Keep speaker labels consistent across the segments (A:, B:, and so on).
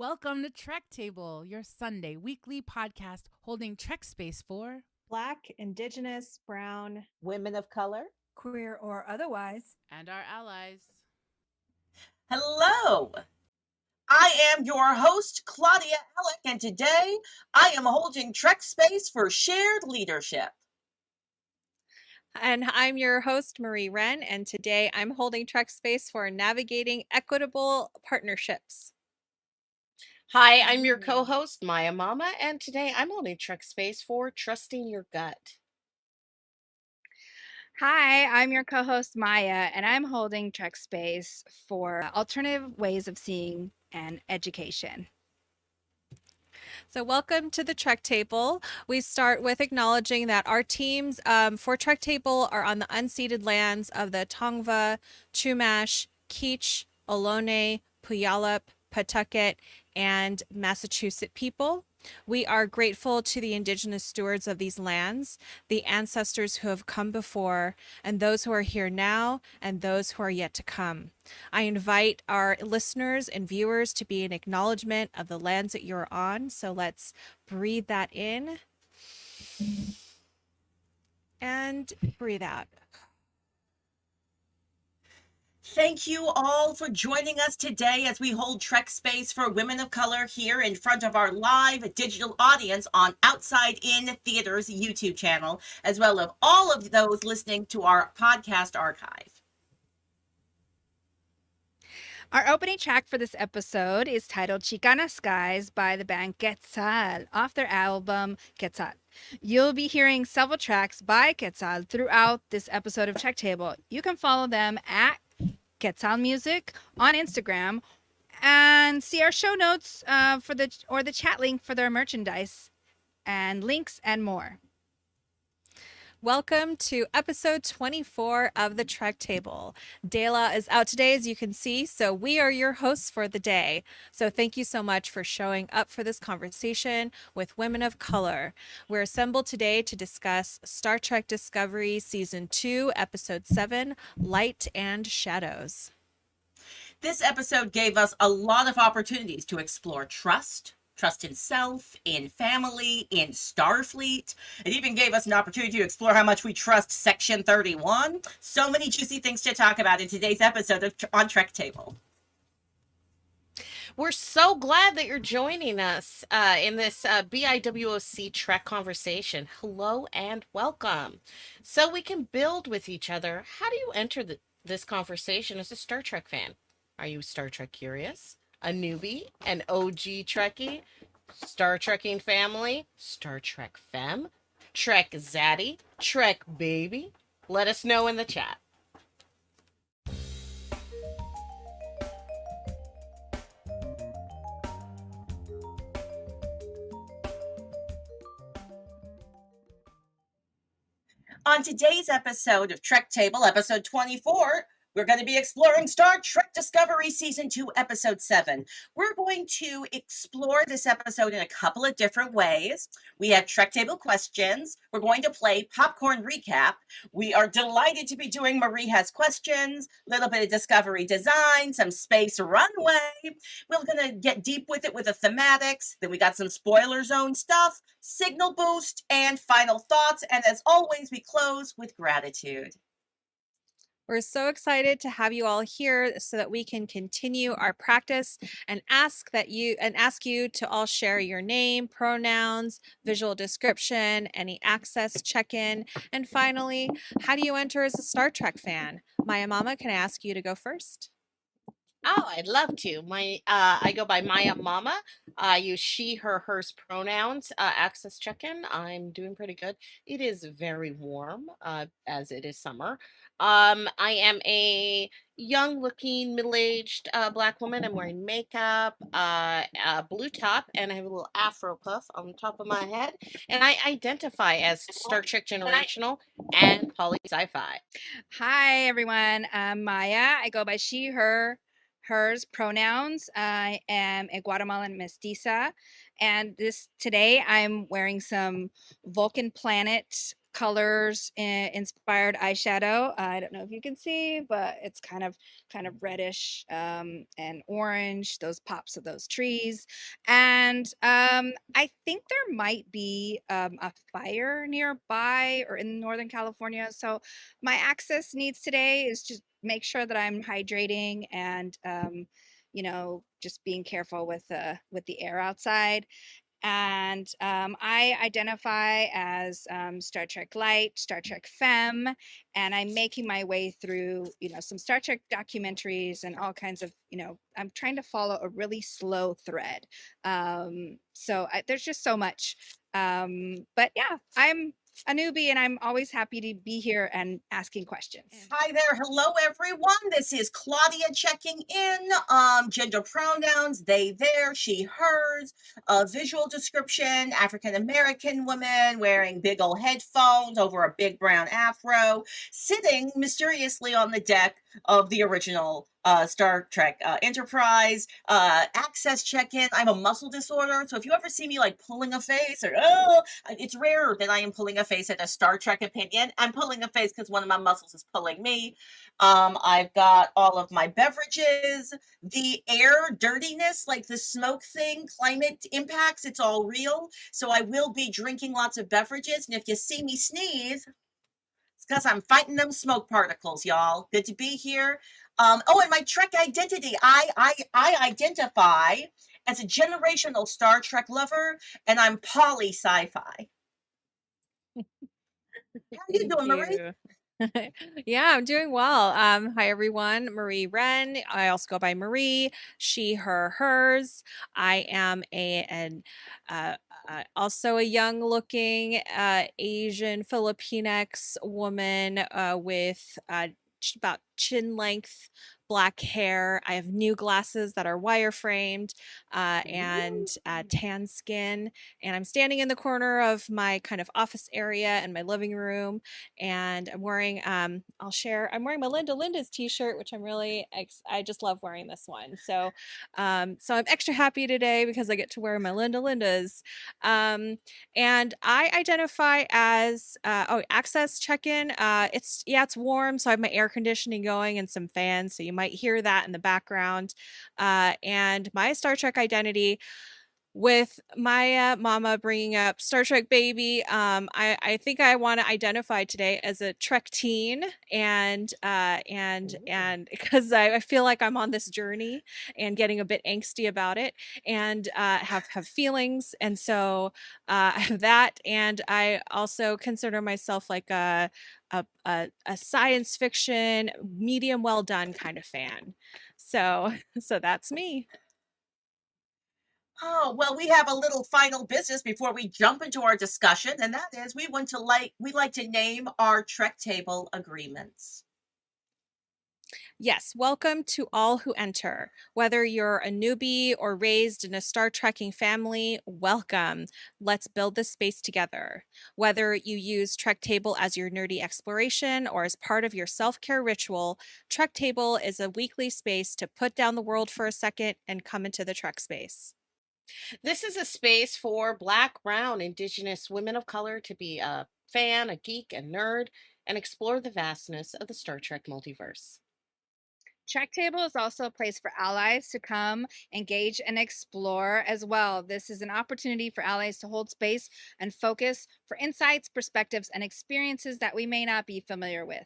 A: Welcome to Trek Table, your Sunday weekly podcast holding Trek space for
B: Black, Indigenous, Brown,
C: women of color,
D: queer or otherwise,
A: and our allies.
C: Hello, I am your host, Claudia Alick, and today I am holding Trek space for shared leadership.
B: And I'm your host, Marie-Reine, and today I'm holding Trek space for navigating equitable partnerships.
E: Hi, I'm your co-host, Maya Mama, and today I'm holding Trek space for trusting your gut.
D: Hi, I'm your co-host Maya, and I'm holding Trek Space for alternative ways of seeing and education.
B: So welcome to the Trek Table. We start with acknowledging that our teams for Trek Table are on the unceded lands of the Tongva, Chumash, Kizh, Ohlone, Puyallup, Pawtucket, and Massachusetts people. We are grateful to the Indigenous stewards of these lands, the ancestors who have come before, and those who are here now, and those who are yet to come. I invite our listeners and viewers to be an acknowledgement of the lands that you're on. So let's breathe that in and breathe out.
C: Thank you all for joining us today as we hold Trek space for women of color here in front of our live digital audience on Outside In Theater's YouTube channel, as well as all of those listening to our podcast archive.
D: Our opening track for this episode is titled Chicana Skies by the band Quetzal off their album Quetzal. You'll be hearing several tracks by Quetzal throughout this episode of Trek Table. You can follow them at Quetzal Music on Instagram and see our show notes for the chat link for their merchandise and links and more.
B: Welcome to episode 24 of the Trek Table. Dela is out today, as you can see, so we are your hosts for the day. So thank you so much for showing up for this conversation with women of color. We're assembled today to discuss Star Trek Discovery Season 2, Episode 7, Light and Shadows.
C: This episode gave us a lot of opportunities to explore trust in self, in family, in Starfleet. It even gave us an opportunity to explore how much we trust Section 31. So many juicy things to talk about in today's episode of on Trek Table.
E: We're so glad that you're joining us in this BIWOC Trek conversation. Hello and welcome. So we can build with each other. How do you enter this conversation as a Star Trek fan? Are you Star Trek curious? A newbie? An OG Trekkie? Star Trekking family? Star Trek femme? Trek zaddy? Trek baby? Let us know in the chat.
C: On today's episode of Trek Table, episode 24, we're going to be exploring Star Trek Discovery Season 2, Episode 7. We're going to explore this episode in a couple of different ways. We have Trek Table questions. We're going to play Popcorn Recap. We are delighted to be doing Marie Has Questions, a little bit of Discovery Design, some Space Runway. We're going to get deep with it with the Thematix. Then we got some Spoiler Zone stuff, Signal Boost, and Final Thoughts. And as always, we close with gratitude.
B: We're so excited to have you all here so that we can continue our practice and ask you to all share your name, pronouns, visual description, any access check-in, and finally, how do you enter as a Star Trek fan? Maya Mama, can I ask you to go first?
E: Oh, I'd love to. I go by Maya Mama. I use she, her, hers pronouns. Access check-in. I'm doing pretty good. It is very warm, as it is summer. I am a young-looking, middle-aged Black woman. I'm wearing makeup, a blue top, and I have a little Afro puff on the top of my head. And I identify as Star Trek generational and poly sci-fi.
D: Hi, everyone. I'm Maya. I go by she, her, hers pronouns. I am a Guatemalan mestiza, and today I'm wearing some Vulcan Planet colors inspired eyeshadow. I don't know if you can see, but it's kind of reddish and orange, those pops of those trees. And I think there might be a fire nearby or in Northern California. So my access needs today is just make sure that I'm hydrating and just being careful with the air outside. And I identify as Star Trek Light, Star Trek Femme, and I'm making my way through, some Star Trek documentaries and all kinds of, I'm trying to follow a really slow thread. There's just so much. But yeah, I'm a newbie and I'm always happy to be here and asking questions.
C: Hi there. Hello, everyone. This is Claudia checking in. Gender pronouns, they, their, she, hers. Visual description, African-American woman wearing big old headphones over a big brown afro, sitting mysteriously on the deck of the original Star Trek Enterprise. Access check-in. I have a muscle disorder, so if you ever see me like pulling a face or it's rare that I am pulling a face at a Star Trek opinion. I'm pulling a face because one of my muscles is pulling me. I've got all of my beverages, the air dirtiness, like the smoke thing, climate impacts, it's all real. So I will be drinking lots of beverages, and if you see me sneeze, it's because I'm fighting them smoke particles, y'all. Good to be here. And my Trek identity. I identify as a generational Star Trek lover, and I'm poly sci-fi. How you doing, Marie?
B: Yeah, I'm doing well. Hi everyone, Marie-Reine. I also go by Marie, she, her, hers. I am also a young-looking Asian Filipinx woman with about chin length black hair. I have new glasses that are wire framed and tan skin. And I'm standing in the corner of my kind of office area and my living room. And I'm wearing, I'm wearing my Linda Linda's t-shirt, which I just love wearing this one. So I'm extra happy today because I get to wear my Linda Linda's. And I identify as, access check-in. It's warm. So I have my air conditioning going and some fans. So you might hear that in the background. And my Star Trek identity, with my mama bringing up Star Trek baby, I think I want to identify today as a Trek teen, and because I feel like I'm on this journey and getting a bit angsty about it, and have feelings, and so I have that, and I also consider myself like a science fiction medium well done kind of fan. So that's me.
C: Oh, well, we have a little final business before we jump into our discussion, and that is we like to name our Trek table agreements.
B: Yes, welcome to all who enter. Whether you're a newbie or raised in a Star Trekking family, welcome. Let's build this space together. Whether you use Trek Table as your nerdy exploration or as part of your self-care ritual, Trek Table is a weekly space to put down the world for a second and come into the Trek space.
E: This is a space for Black, Brown, Indigenous women of color to be a fan, a geek, a nerd, and explore the vastness of the Star Trek multiverse.
D: Trek Table is also a place for allies to come, engage, and explore as well. This is an opportunity for allies to hold space and focus for insights, perspectives, and experiences that we may not be familiar with.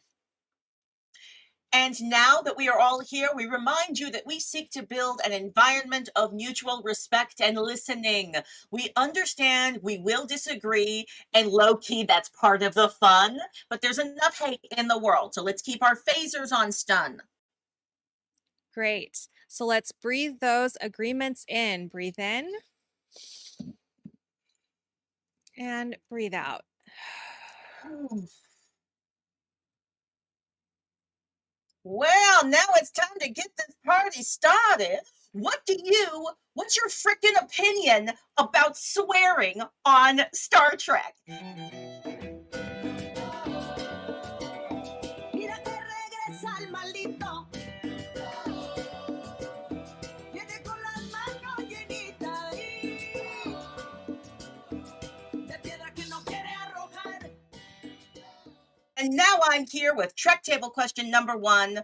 C: And now that we are all here, we remind you that we seek to build an environment of mutual respect and listening. We understand we will disagree, and low-key, that's part of the fun, but there's enough hate in the world, so let's keep our phasers on stun.
B: Great. So let's breathe those agreements in. Breathe in. And breathe out.
C: Well, now it's time to get this party started. What's your freaking opinion about swearing on Star Trek? And now I'm here with Trek Table question number 1,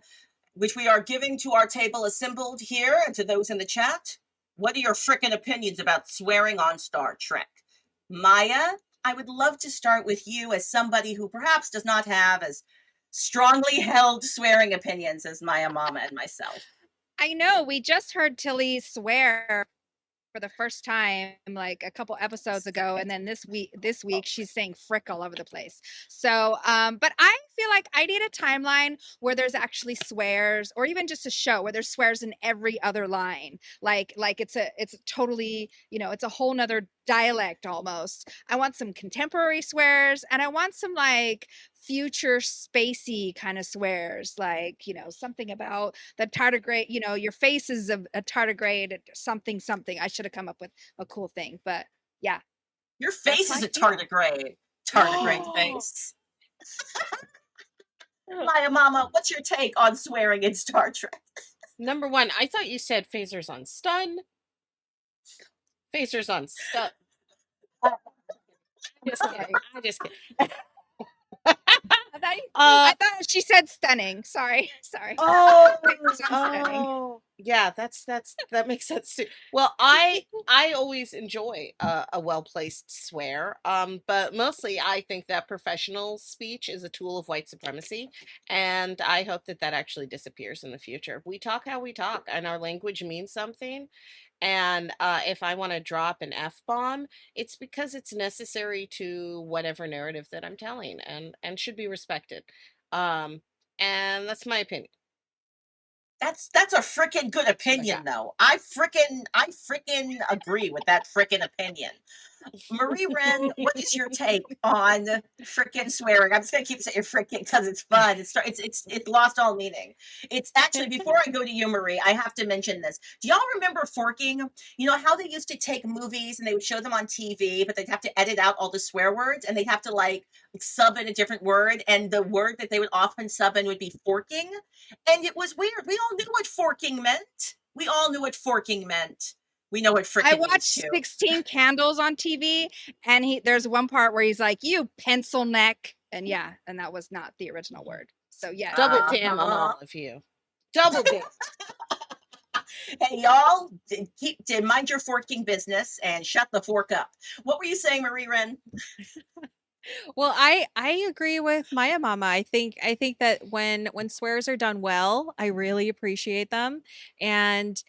C: which we are giving to our table assembled here and to those in the chat. What are your frickin' opinions about swearing on Star Trek? Maya, I would love to start with you as somebody who perhaps does not have as strongly held swearing opinions as Maya Mama and myself.
D: I know. We just heard Tilly swear for the first time like a couple episodes ago, and then this week she's saying frick all over the place. So but I feel like I need a timeline where there's actually swears, or even just a show where there's swears in every other line, like it's totally, it's a whole nother dialect almost. I want some contemporary swears, and I want some like future spacey kind of swears, like something about the tardigrade, your face is a tardigrade, something. I should have come up with a cool thing, but yeah.
C: Your face is a tardigrade face. Maya Mama, what's your take on swearing in Star Trek?
E: Number 1, I thought you said phasers on stun. Phasers on stun. I'm just kidding.
D: I thought she said stunning. Sorry.
E: Oh, yeah, that makes sense too. Well, I always enjoy a well-placed swear, but mostly I think that professional speech is a tool of white supremacy, and I hope that actually disappears in the future. We talk how we talk, and our language means something. And if I want to drop an F-bomb, it's because it's necessary to whatever narrative that I'm telling, and should be respected. And that's my opinion.
C: That's a freaking good opinion, though. I freaking agree with that freaking opinion. Marie-Reine, what is your take on frickin' swearing? I'm just gonna keep saying frickin' because it's fun. It's lost all meaning. It's actually, before I go to you, Marie, I have to mention this. Do y'all remember forking? You know how they used to take movies and they would show them on TV, but they'd have to edit out all the swear words, and they'd have to like sub in a different word, and the word that they would often sub in would be forking. And it was weird. We all knew what forking meant. We know what frickin'
D: I
C: means
D: watched
C: too.
D: 16 Candles on TV, and there's one part where he's like, "You pencil neck," and that was not the original word. So yeah,
E: Double damn on all of you. Double damn.
C: Hey, y'all, mind your forking business and shut the fork up. What were you saying, Marie-Reine?
B: Well, I agree with Maya Mama. I think that when swears are done well, I really appreciate them, and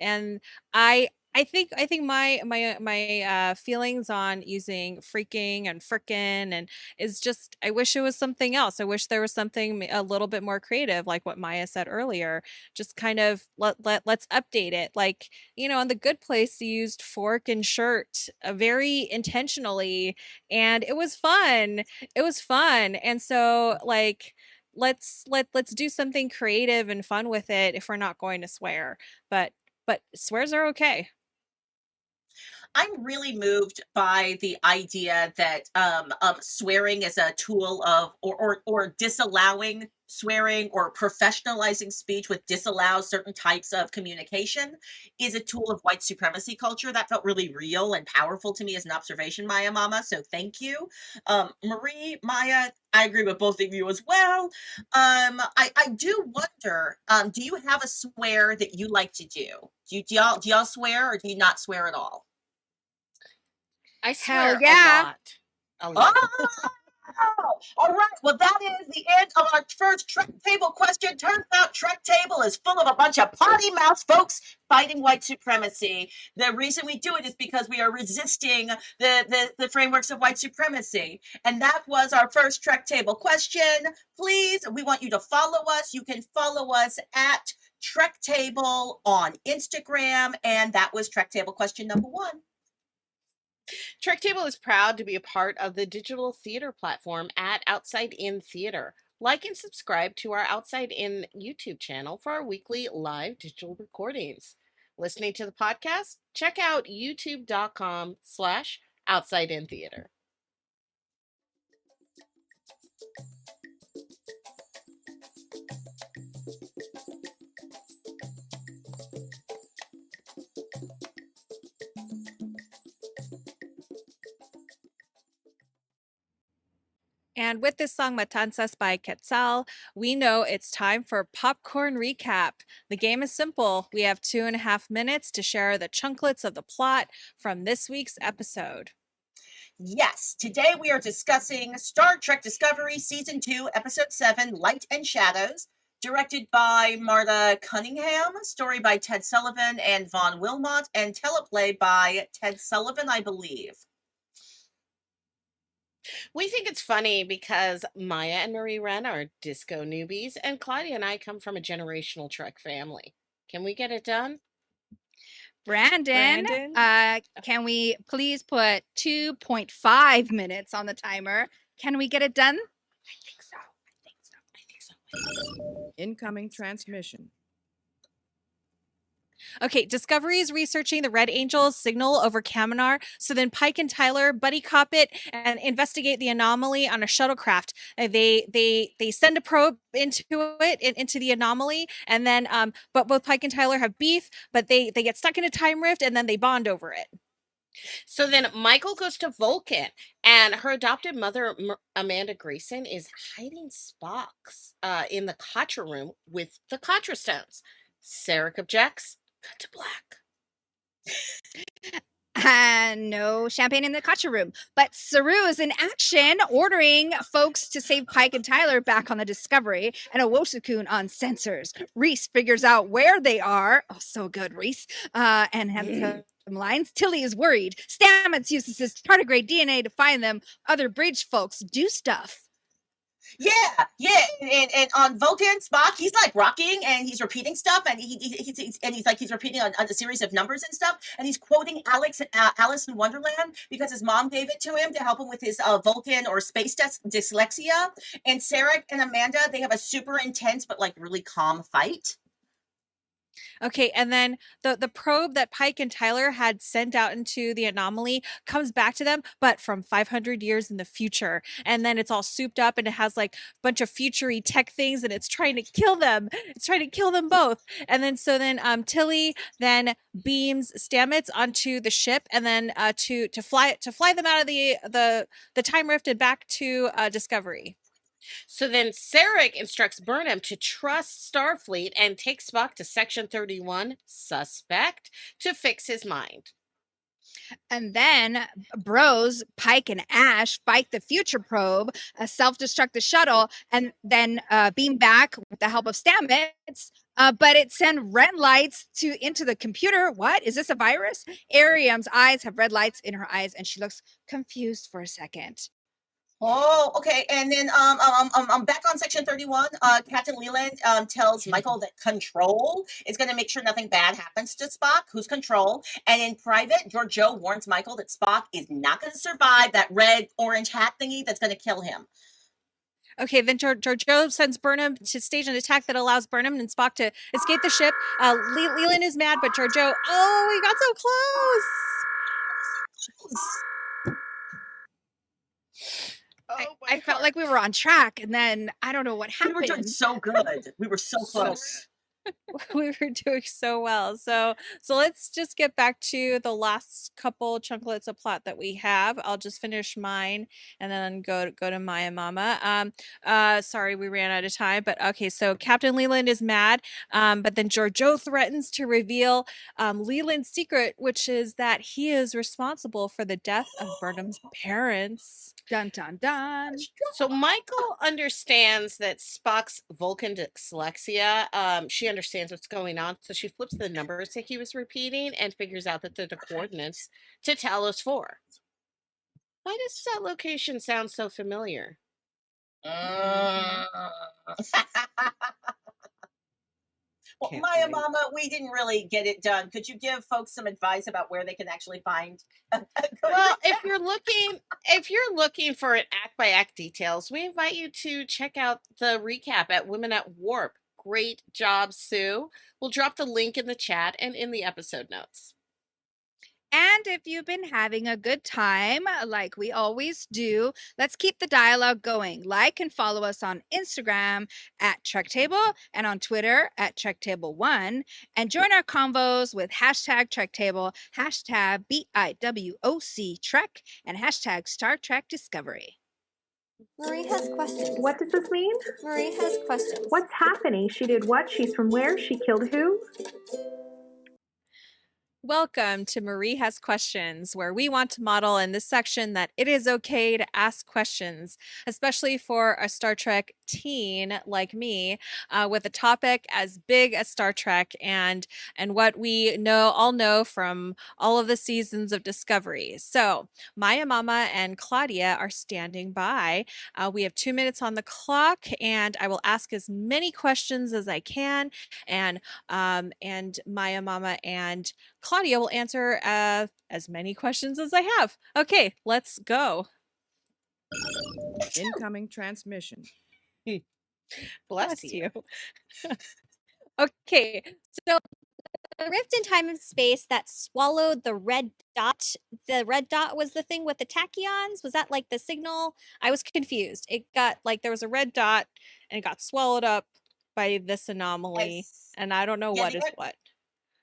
B: I think my feelings on using freaking and frickin' and is just, I wish it was something else. I wish there was something a little bit more creative, like what Maya said earlier. Just kind of let's update it. Like, on The Good Place, you used fork and shirt very intentionally, and it was fun. And so like let's do something creative and fun with it if we're not going to swear. But swears are okay.
C: I'm really moved by the idea that swearing is a tool of, or disallowing swearing, or professionalizing speech with disallows certain types of communication is a tool of white supremacy culture. That felt really real and powerful to me as an observation, Maya Mama. So thank you. Marie, Maya, I agree with both of you as well. I do wonder, do you have a swear that you like to do? Do y'all swear, or do you not swear at all?
E: I swear
D: yeah.
E: a lot.
C: Oh, all right. Well, that is the end of our first Trek Table question. Turns out Trek Table is full of a bunch of potty mouth folks fighting white supremacy. The reason we do it is because we are resisting the frameworks of white supremacy. And that was our first Trek Table question. Please, we want you to follow us. You can follow us at Trek Table on Instagram. And that was Trek Table question number 1.
E: Trek Table is proud to be a part of the digital theater platform at Outside In Theater. Like and subscribe to our Outside In YouTube channel for our weekly live digital recordings. Listening to the podcast? Check out youtube.com/outsideintheater.
B: And with this song, Matanzas by Quetzal, we know it's time for popcorn recap. The game is simple. We have 2.5 minutes to share the chunklets of the plot from this week's episode.
C: Yes, today we are discussing Star Trek Discovery Season 2, Episode 7, Light and Shadows, directed by Marta Cunningham, story by Ted Sullivan and Vaughn Wilmot, and teleplay by Ted Sullivan, I believe.
E: We think it's funny because Maya and Marie-Reine are disco newbies, and Claudia and I come from a generational Trek family. Can we get it done?
D: Brandon, can we please put 2.5 minutes on the timer? Can we get it done?
E: I think so. I think so.
F: Incoming transmission.
B: Okay, Discovery is researching the Red Angel's signal over Kaminar, so then Pike and Tyler buddy cop it and investigate the anomaly on a shuttlecraft. They send a probe into the anomaly, and then but both Pike and Tyler have beef, but they get stuck in a time rift, and then they bond over it.
E: So then Michael goes to Vulcan, and her adopted mother, Amanda Grayson, is hiding Spock's in the Katra room with the Katra stones. Sarek objects. Cut to black.
D: No champagne in the Kacha room. But Saru is in action, ordering folks to save Pike and Tyler back on the Discovery, and Owosakun on sensors. Reese figures out where they are. Oh, so good, Reese. And has some lines. Tilly is worried. Stamets uses his tardigrade DNA to find them. Other bridge folks do stuff.
C: Yeah, and on Vulcan, Spock, he's like rocking and he's repeating stuff, and he's repeating on a series of numbers and stuff, and he's quoting Alice in Wonderland because his mom gave it to him to help him with his Vulcan or space dyslexia. And Sarek and Amanda, they have a super intense but like really calm fight.
B: Okay, and then the probe that Pike and Tyler had sent out into the anomaly comes back to them, but from 500 years in the future. And then it's all souped up, and it has like a bunch of future-y tech things, and it's trying to kill them. It's trying to kill them both. And then Tilly then beams Stamets onto the ship, and then to fly them out of the time rift and back to Discovery.
E: So then Sarek instructs Burnham to trust Starfleet and takes Spock to Section 31, Suspect, to fix his mind.
D: And then Bros, Pike, and Ash fight the future probe, self-destruct the shuttle, and then beam back with the help of Stamets. But it sends red lights into the computer. What? Is this a virus? Ariam's eyes have red lights in her eyes, and she looks confused for a second.
C: Oh, okay. And then I'm back on Section 31. Captain Leland tells Michael that Control is going to make sure nothing bad happens to Spock, who's Control. And in private, Georgiou warns Michael that Spock is not going to survive that red-orange hat thingy that's going to kill him.
B: Okay, then Georgiou sends Burnham to stage an attack that allows Burnham and Spock to escape the ship. Leland is mad, but Georgiou, he got so close.
D: I felt like we were on track, and then I don't know what happened.
C: We were doing so good. We were so close.
B: We were doing so well. So let's just get back to the last couple chunklets of plot that we have. I'll just finish mine and then go to Maya Mama. Sorry, we ran out of time, but okay. So Captain Leland is mad, but then Georgiou threatens to reveal Leland's secret, which is that he is responsible for the death of Burnham's parents.
D: Dun dun dun.
E: So Michael understands that Spock's Vulcan dyslexia. She understands what's going on, so she flips the numbers that he was repeating and figures out that they're the coordinates to Talos 4. Why does that location sound so familiar?
C: Well, Maya Mama, we didn't really get it done. Could you give folks some advice about where they can actually find?
E: Well, if you're looking for an act by act details, we invite you to check out the recap at Women at Warp. Great job, Sue. We'll drop the link in the chat and in the episode notes.
D: And if you've been having a good time, like we always do, let's keep the dialogue going. Like and follow us on Instagram at Trek Table and on Twitter at TrekTable1. And join our convos with hashtag Trek Table, hashtag BIWOC Trek, and hashtag Star Trek Discovery.
F: Marie has questions.
G: What does this mean?
F: Marie has questions.
G: What's happening? She did what? She's from where? She killed who?
B: Welcome to Marie Has Questions, where we want to model in this section that it is okay to ask questions, especially for a Star Trek teen like me, with a topic as big as Star Trek and what we all know from all of the seasons of Discovery. So Maya Mama and Claudia are standing by. We have 2 minutes on the clock, and I will ask as many questions as I can. And Maya Mama and Claudia will answer as many questions as I have. Okay, let's go.
H: Incoming transmission.
E: Bless you.
B: Okay, so
F: A rift in time and space that swallowed the red dot. The red dot was the thing with the tachyons. Was that like the signal? I was confused.
B: it got like there was a red dot and it got swallowed up by this anomaly, and I don't know what is what.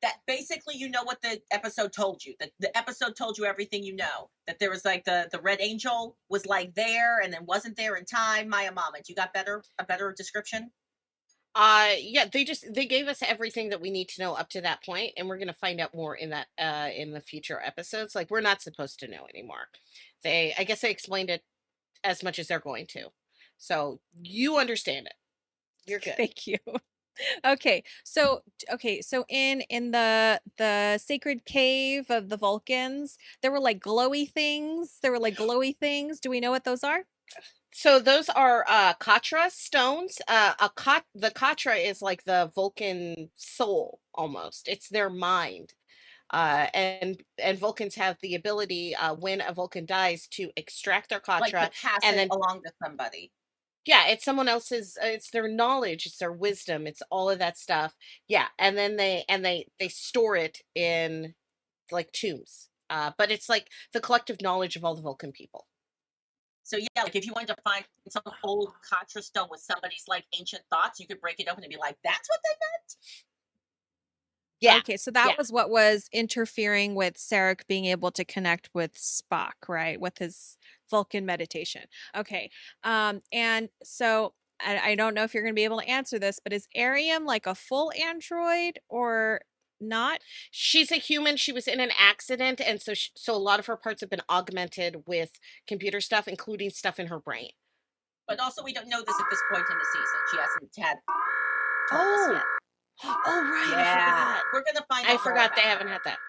C: That basically, you know what the episode told you. The episode told you everything you know. That there was like the red angel was like there and then wasn't there in time. Maya Mama, you got a better description?
E: Yeah, they gave us everything that we need to know up to that point, and we're gonna find out more in that in the future episodes. Like, we're not supposed to know anymore. I guess they explained it as much as they're going to. So you understand it. You're good.
B: Thank you. Okay, so in the sacred cave of the Vulcans, there were like glowy things. Do we know what those are?
E: So those are Katra stones. The Katra is like the Vulcan soul almost. It's their mind. And Vulcans have the ability when a Vulcan dies to extract their Katra
C: Like to pass
E: and
C: it
E: then
C: along to somebody.
E: yeah, it's someone else's it's their knowledge, it's their wisdom, it's all of that stuff. Yeah, and then they store it in like tombs. But it's like the collective knowledge of all the Vulcan people.
C: So yeah, like if you wanted to find some old Katra stone with somebody's like ancient thoughts, you could break it open and be like, that's what they meant?
E: Yeah.
B: Okay, so that
E: yeah.
B: was what was interfering with Sarek being able to connect with Spock, right? With his Vulcan meditation. Okay. And so I don't know if you're going to be able to answer this, but is Ariam like a full android or not?
E: She's a human. She was in an accident, and so a lot of her parts have been augmented with computer stuff, including stuff in her brain.
C: But also, we don't know this at this point in the season. She hasn't had told us yet.
E: Oh right,
C: Yeah, we're gonna find out.
E: I forgot they haven't had that.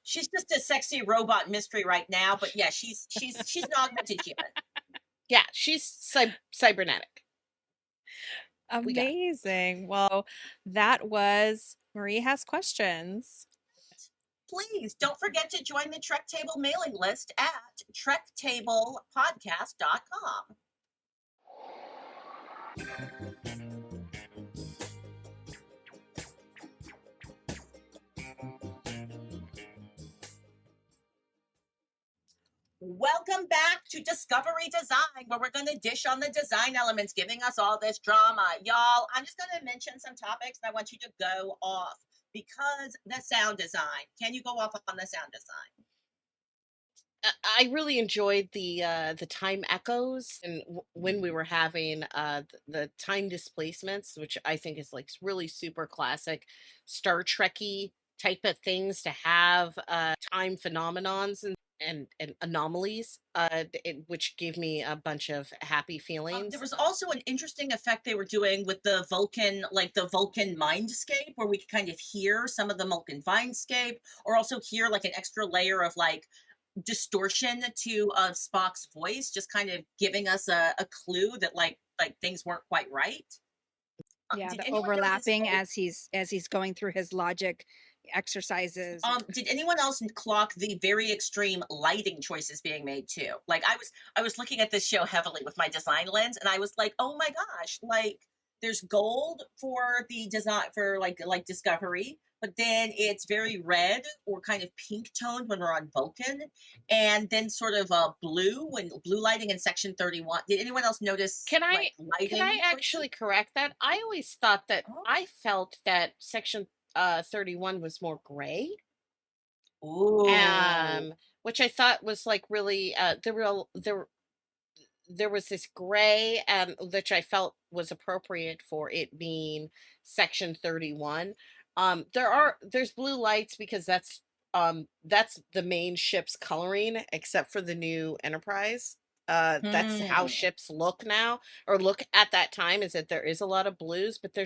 C: She's just a sexy robot mystery right now, but yeah, she's an augmented human.
E: Yeah, she's cybernetic.
B: Amazing. Well, that was Marie Has Questions.
C: Please don't forget to join the Trek Table mailing list at trektablepodcast.com. Welcome back to Discovery Design, where we're going to dish on the design elements giving us all this drama. Y'all, I'm just going to mention some topics and I want you to go off because the sound design. Can you go off on the sound design?
E: I really enjoyed the time echoes and when we were having the time displacements, which I think is like really super classic Star Trekky type of things to have time phenomenons and anomalies, which gave me a bunch of happy feelings.
C: There was also an interesting effect they were doing with the Vulcan, like the Vulcan mindscape, where we could kind of hear some of the Vulcan mindscape, or also hear like an extra layer of like distortion to Spock's voice, just kind of giving us a clue that like things weren't quite right.
D: Yeah, the overlapping as he's going through his logic exercises.
C: Did anyone else clock the very extreme lighting choices being made too? Like I was looking at this show heavily with my design lens, and I was like, oh my gosh, like there's gold for the design for like Discovery, but then it's very red or kind of pink toned when we're on Vulcan, and then sort of blue lighting in Section 31. Did anyone else notice?
E: Can I
C: choices?
E: actually correct that? I always thought that I felt that Section 31 was more gray.
C: Ooh.
E: Which I thought was like really there was this gray, and which I felt was appropriate for it being section 31. There's blue lights because that's the main ship's coloring, except for the new Enterprise. That's how
C: Hmm.
E: ships look now, or look at that time, is that there is a lot of blues, but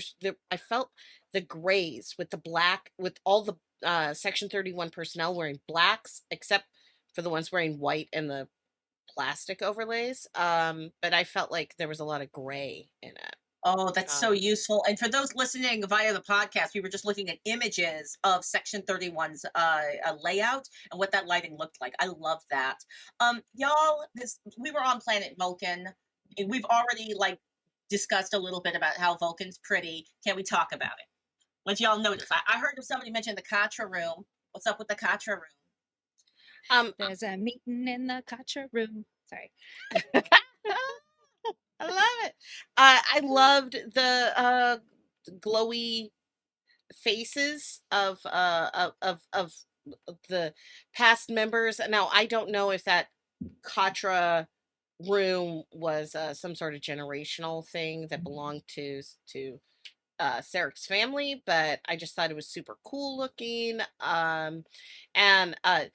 E: I felt the grays with the black, with all the section 31 personnel wearing blacks, except for the ones wearing white and the plastic overlays. But I felt like there was a lot of gray in it.
C: Oh, that's so
E: Um,
C: useful. And for those listening via the podcast, we were just looking at images of Section 31's layout and what that lighting looked like. I love that. Y'all, we were on planet Vulcan. And we've already like discussed a little bit about how Vulcan's pretty. Can we talk about it? What y'all notice? I heard of somebody mention the Katra room. What's up with the Katra room?
D: There's a meeting in the Katra room. Sorry.
E: I love it. I loved the glowy faces of the past members. Now, I don't know if that Katra room was some sort of generational thing that belonged to Sarek's family, but I just thought it was super cool looking. And I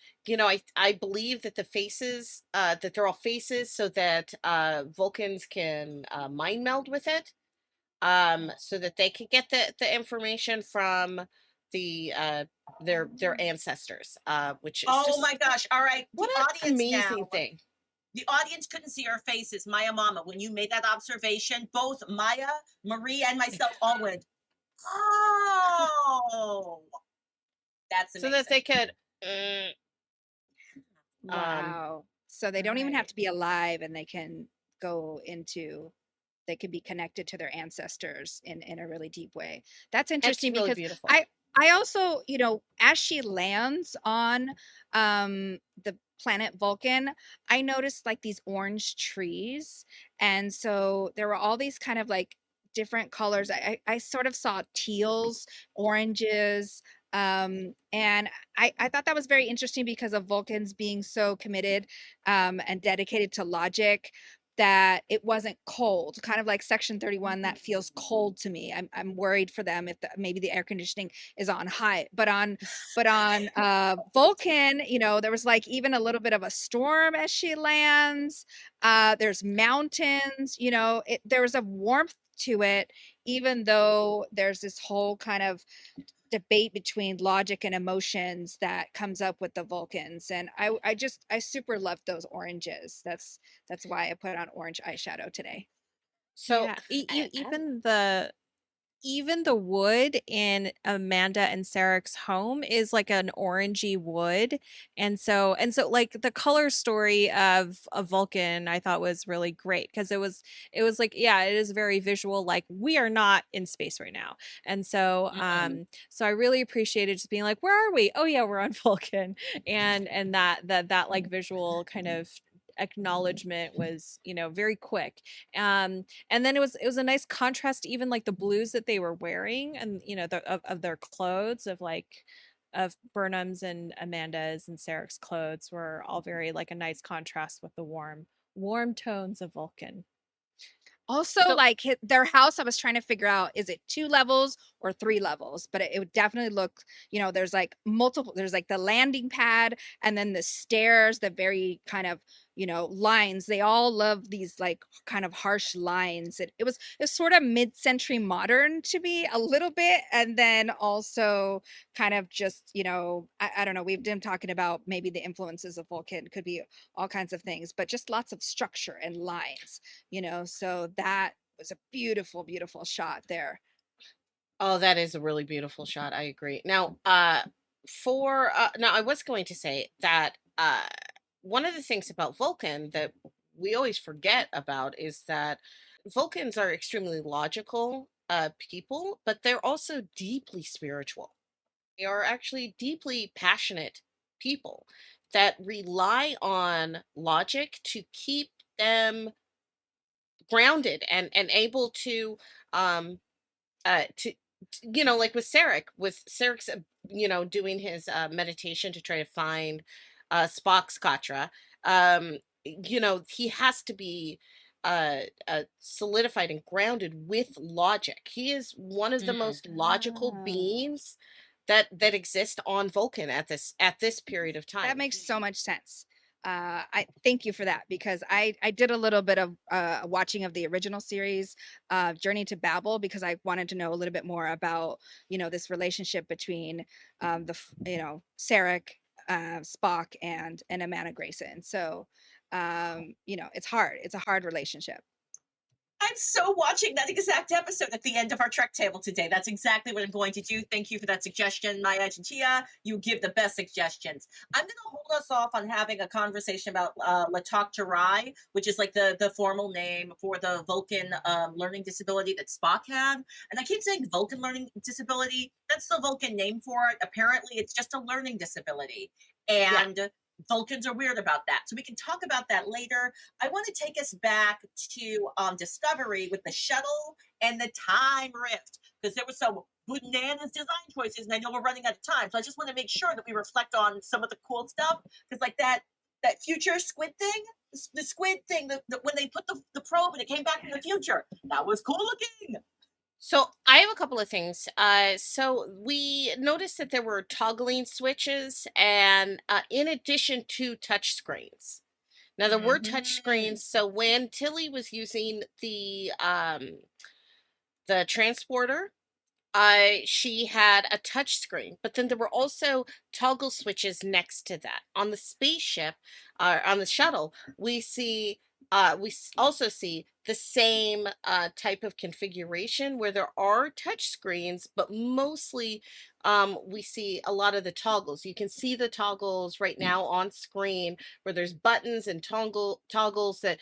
E: believe that the faces, that they're all faces, so that Vulcans can mind meld with it, so that they could get the information from the their ancestors, which is
C: Oh
E: just
C: my gosh. All right.
E: what
C: The
E: an
C: audience now.
E: amazing thing.
C: The audience couldn't see our faces. Maya Mama, when you made that observation, both Maya, Marie, and myself all went, oh, that's
E: So
C: amazing.
E: that they could
D: Wow. So they don't even have to be alive, and they can be connected to their ancestors in a really deep way. That's
E: it's
D: interesting
E: really
D: because
E: beautiful.
D: I also, as she lands on the planet Vulcan, I noticed like these orange trees. And so there were all these kind of like different colors. I sort of saw teals, oranges, and I thought that was very interesting because of Vulcans being so committed and dedicated to logic, that it wasn't cold, kind of like section 31 that feels cold to me. I'm worried for them if maybe the air conditioning is on high, but on Vulcan, there was like even a little bit of a storm as she lands. There's mountains, there was a warmth to it, even though there's this whole kind of debate between logic and emotions that comes up with the Vulcans. And I super loved those oranges. That's why I put on orange eyeshadow today.
E: So
B: Yeah,
E: I-
B: even the wood in Amanda and Sarek's home is like an orangey wood. And so like the color story of Vulcan I thought was really great, because it was like, yeah, it is very visual, like we are not in space right now. And so so I really appreciated just being like, where are we? Oh yeah, we're on Vulcan. And that like visual kind of acknowledgement was, very quick. And then it was a nice contrast to even like the blues that they were wearing, and of their clothes, of Burnham's and Amanda's and Sarek's clothes were all very like a nice contrast with the warm tones of Vulcan.
D: Also,
E: so
D: like their house, I was trying to figure out, is it 2 levels or 3 levels? But it would definitely look, there's like multiple, there's like the landing pad, and then the stairs, the very kind of, lines. They all love these like kind of harsh lines. It was sort of mid-century modern to me a little bit. And then also kind of just, I don't know, we've been talking about maybe the influences of Vulcan could be all kinds of things, but just lots of structure and lines. So that was a beautiful shot there.
E: Oh, that is a really beautiful shot. I agree. Now, now I was going to say that one of the things about Vulcan that we always forget about is that Vulcans are extremely logical people, but they're also deeply spiritual. They are actually deeply passionate people that rely on logic to keep them grounded and able to um to like with Sarek's doing his meditation to try to find Spock's Katra. he has to be solidified and grounded with logic. He is one of the most logical beings that exist on Vulcan at this period of time.
D: That makes so much sense. I thank you for that, because I did a little bit of watching of the original series, Journey to Babel, because I wanted to know a little bit more about this relationship between Sarek, Spock, and Amanda Grayson. So it's hard. It's a hard relationship.
C: I'm so watching that exact episode at the end of our Trek table today. That's exactly what I'm going to do. Thank you for that suggestion, Maia Chinchilla. You give the best suggestions. I'm going to hold us off on having a conversation about Latok Tarai, which is like the formal name for the Vulcan learning disability that Spock had. And I keep saying Vulcan learning disability. That's the Vulcan name for it. Apparently, it's just a learning disability. And Vulcans are weird about that. So we can talk about that later. I want to take us back to Discovery with the shuttle and the time rift, because there was some bananas design choices, and I know we're running out of time. So I just want to make sure that we reflect on some of the cool stuff, because like that future squid thing, the squid thing, when they put the probe and it came back from the future, that was cool looking.
E: So I have a couple of things. So we noticed that there were toggling switches, and in addition to touch screens. Now there were touch screens. So when Tilly was using the transporter, she had a touch screen, but then there were also toggle switches next to that. On the spaceship, on the shuttle, we also see the same type of configuration where there are touch screens, but mostly we see a lot of the toggles. You can see the toggles right now on screen, where there's buttons and toggles that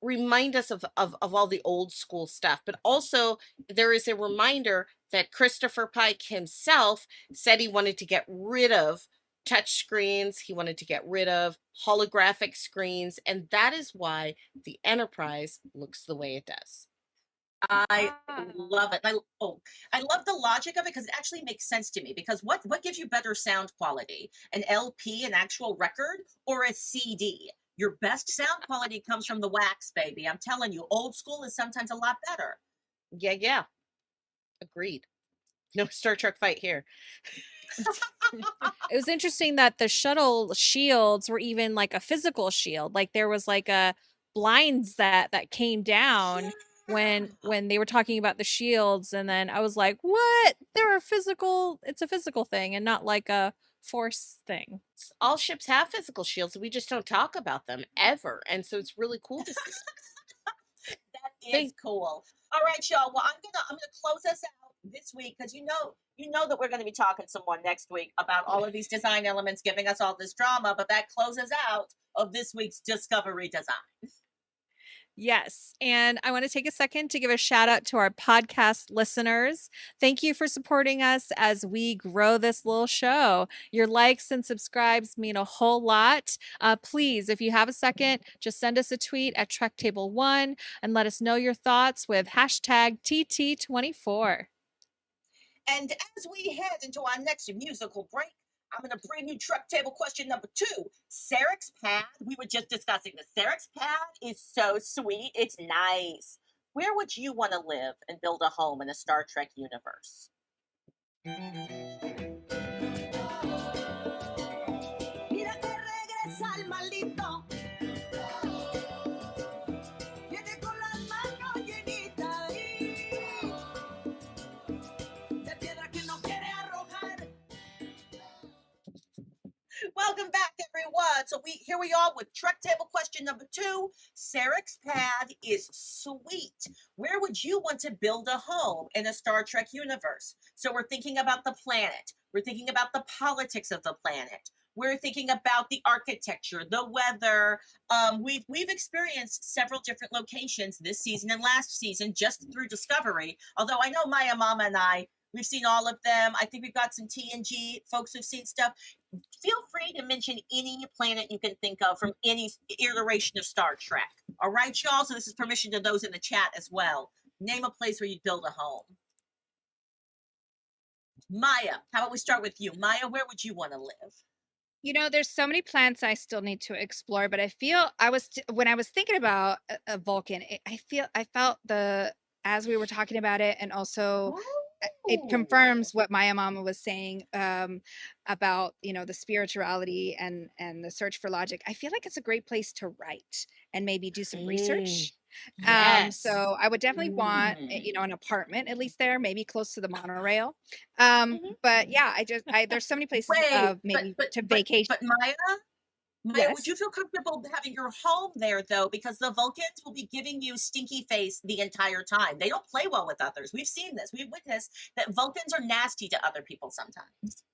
E: remind us of all the old school stuff. But also there is a reminder that Christopher Pike himself said he wanted to get rid of touch screens. He wanted to get rid of holographic screens. And that is why the Enterprise looks the way it does.
C: I love it. I love the logic of it, because it actually makes sense to me. Because what gives you better sound quality? An LP, an actual record, or a CD? Your best sound quality comes from the wax, baby. I'm telling you, old school is sometimes a lot better.
E: Yeah. Agreed. No Star Trek fight here.
B: It was interesting that the shuttle shields were even like a physical shield. Like there was like a blinds that came down when they were talking about the shields, and then I was like, what? It's a physical thing and not like a force thing.
E: All ships have physical shields. We just don't talk about them ever. And so it's really cool to see.
C: That is cool. All right, y'all. Well, I'm gonna close us out this week, because you know that we're going to be talking some more next week about all of these design elements giving us all this drama, but that closes out of this week's Discovery Design.
B: Yes. And I want to take a second to give a shout out to our podcast listeners. Thank you for supporting us as we grow this little show. Your likes and subscribes mean a whole lot. Please, if you have a second, just send us a tweet at Trek Table 1 and let us know your thoughts with hashtag TT24.
C: And as we head into our next musical break, I'm going to bring you Trek Table question number 2. Sarek's pad. We were just discussing this. Sarek's pad is so sweet. It's nice. Where would you want to live and build a home in a Star Trek universe? Welcome back, everyone. So here we are with Trek Table question number 2. Sarek's pad is sweet. Where would you want to build a home in a Star Trek universe? So we're thinking about the planet. We're thinking about the politics of the planet. We're thinking about the architecture, the weather. We've experienced several different locations this season and last season just through Discovery. Although I know Maya Mama and I, we've seen all of them. I think we've got some TNG folks who've seen stuff. Feel free to mention any planet you can think of from any iteration of Star Trek. All right, y'all? So this is permission to those in the chat as well. Name a place where you'd build a home. Maya, how about we start with you? Maya, where would you want to live?
D: There's so many planets I still need to explore, but I feel when I was thinking about a Vulcan, I felt as we were talking about it, and also it
C: Oh.
D: confirms what Maya Mama was saying about the spirituality and the search for logic. I feel like it's a great place to write and maybe do some research.
E: Yes.
D: So I would definitely want an apartment at least there, maybe close to the monorail. But yeah, there's so many places
C: Wait,
D: maybe
C: but
D: to vacation.
C: but Maya, would
D: Yes.
C: you feel comfortable having your home there though? Because the Vulcans will be giving you stinky face the entire time. They don't play well with others. We've seen this. We've witnessed that Vulcans are nasty to other people sometimes.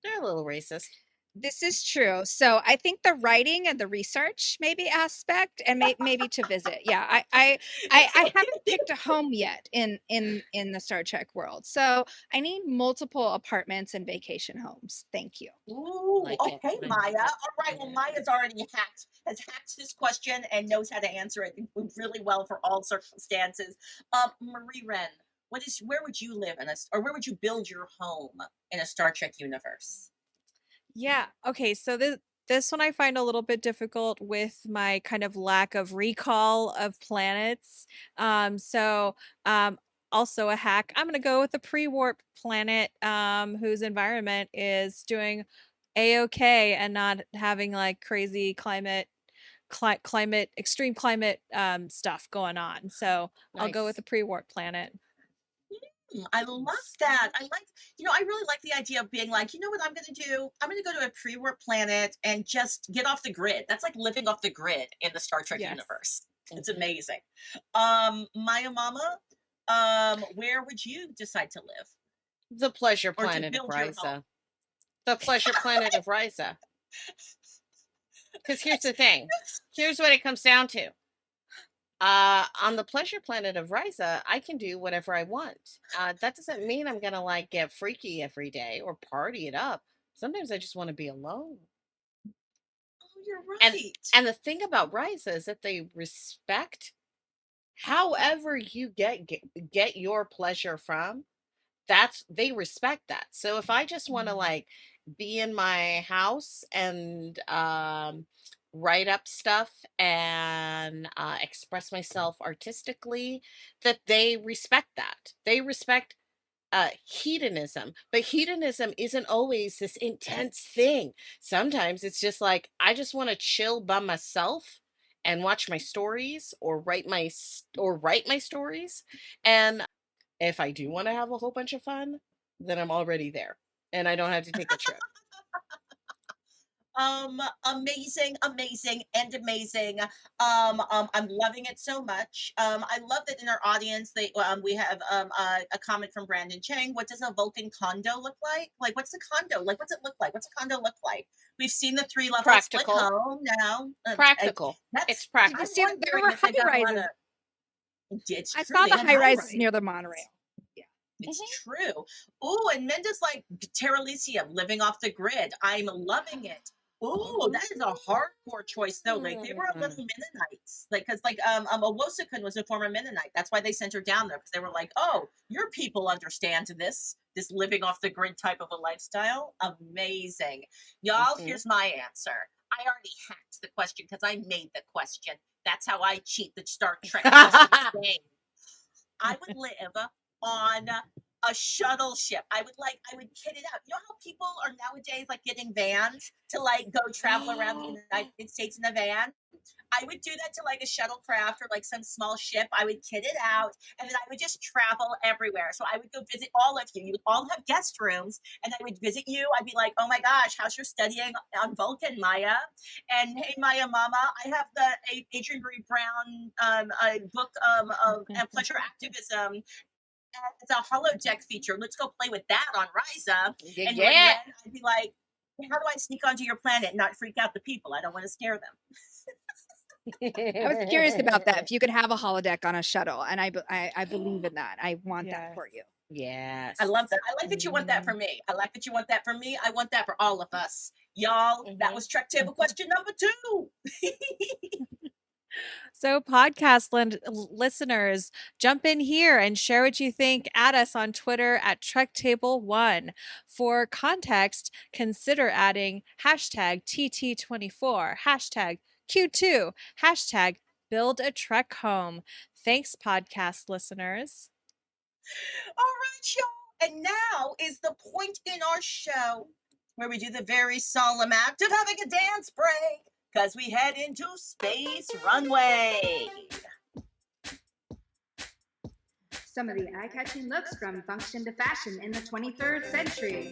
E: They're a little racist.
D: This is true. So I think the writing and the research maybe aspect, and maybe to visit. Yeah, I haven't picked a home yet in the Star Trek world. So I need multiple apartments and vacation homes. Thank you.
C: Ooh,
E: Like it,
C: okay,
E: like
C: Maya.
E: it.
C: All right. Well, Maya's already has hacked this question and knows how to answer it really well for all circumstances. Marie-Reine, where would you live or where would you build your home in a Star Trek universe?
B: Yeah. Okay. So this one I find a little bit difficult with my kind of lack of recall of planets. So also a hack. I'm gonna go with a pre-warp planet whose environment is doing a-okay and not having like crazy extreme climate stuff going on. So I'll go
E: Nice.
B: with a pre-warp planet.
C: I love that. I really like the idea of being like, you know what I'm going to do? I'm going to go to a pre-warp planet and just get off the grid. That's like living off the grid in the Star Trek
B: Yes.
C: universe. It's amazing. Maya Mama, where would you decide to live?
E: The pleasure
C: Or to
E: planet of
C: build your home?
E: Risa. The pleasure planet of Risa. Because here's the thing. Here's what it comes down to. On the pleasure planet of Risa, I can do whatever I want. That doesn't mean I'm gonna like get freaky every day or party it up. Sometimes I just want to be alone.
C: Oh, you're
E: And
C: right.
E: and the thing about Risa is that they respect however you get your pleasure from. They respect that. So if I just want to like be in my house and write up stuff and express myself artistically, that they respect that. They respect hedonism, but hedonism isn't always this intense thing. Sometimes it's just like I just want to chill by myself and watch my stories or write my stories. And if I do want to have a whole bunch of fun, then I'm already there and I don't have to take a trip.
C: Amazing, amazing, and amazing. I'm loving it so much. I love that in our audience, we have a comment from Brandon Chang. What does a Vulcan condo look like? Like, what's the condo? Like, what's it look like? What's a condo look like? We've seen the 3-level split
E: Practical.
C: home now.
E: Practical. It's practical.
D: You see, there were high rises. I saw the high rises near the monorail.
C: It's true. Oh, and Menda's like Terralicia, living off the grid. I'm loving it. Oh, that is a hardcore choice though. Like they were a little Mennonites. Like because Owosakun was a former Mennonite. That's why they sent her down there, because they were like, oh, your people understand this living off the grid type of a lifestyle. Amazing. Y'all, here's my answer. I already hacked the question because I made the question. That's how I cheat the Star Trek game. I would live on a shuttle ship. I would kit it out. You know how people are nowadays like getting vans to like go travel around the United States in a van? I would do that to like a shuttlecraft or like some small ship. I would kit it out and then I would just travel everywhere. So I would go visit all of you. You would all have guest rooms and I would visit you. I'd be like, oh my gosh, how's your studying on Vulcan, Maya? And hey, Maya Mama, I have the Adrienne Marie Brown book of pleasure activism. It's a holodeck feature. Let's go play with that on Risa. And
E: Yeah.
C: I'd be like, how do I sneak onto your planet and not freak out the people? I don't want to scare them.
D: I was curious about that. If you could have a holodeck on a shuttle, and I believe in that. I want that for you.
E: Yes.
C: I love that. I like that you want that for me. I like that you want that for me. I want that for all of us. Y'all, that was Trek Table question number 2.
B: So, listeners, jump in here and share what you think. Add us on Twitter at TrekTable1. For context, consider adding hashtag TT24, hashtag Q2, hashtag Build a Trek Home. Thanks, podcast listeners.
C: All right, y'all. And now is the point in our show where we do the very solemn act of having a dance break because we head into Space Runway.
D: Some of the eye-catching looks from function to fashion in the 23rd century.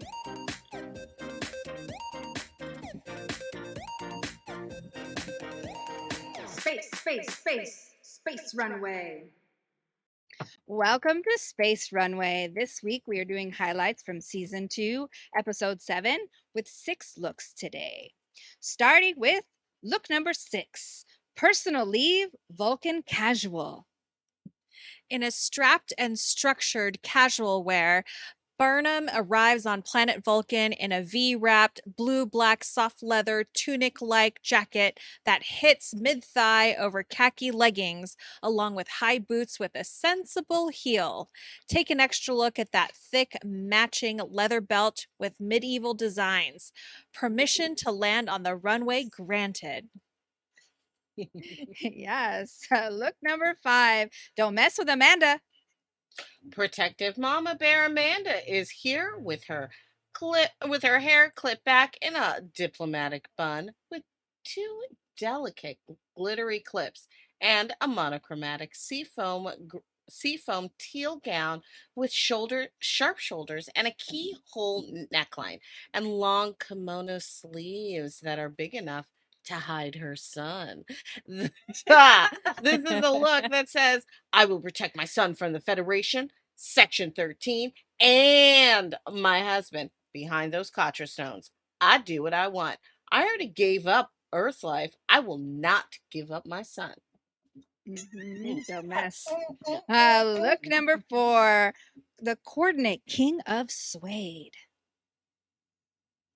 D: Space Runway. Welcome to Space Runway. This week we are doing highlights from Season 2, Episode 7, with 6 looks today. Starting with look number 6, Personal Leave Vulcan Casual.
B: In a strapped and structured casual wear, Burnham arrives on planet Vulcan in a V-wrapped, blue-black soft leather tunic-like jacket that hits mid-thigh over khaki leggings, along with high boots with a sensible heel. Take an extra look at that thick, matching leather belt with medieval designs. Permission to land on the runway granted.
D: Yes. Look number 5, Don't Mess with Amanda.
E: Protective Mama Bear Amanda is here with her hair clipped back in a diplomatic bun with 2 delicate glittery clips and a monochromatic seafoam teal gown with sharp shoulders and a keyhole neckline and long kimono sleeves that are big enough to hide her son. This is a look that says, I will protect my son from the Federation, Section 13, and my husband behind those Katra stones. I do what I want. I already gave up Earth life. I will not give up my son.
D: Don't mess. Look number 4, the Coordinate King of Suede.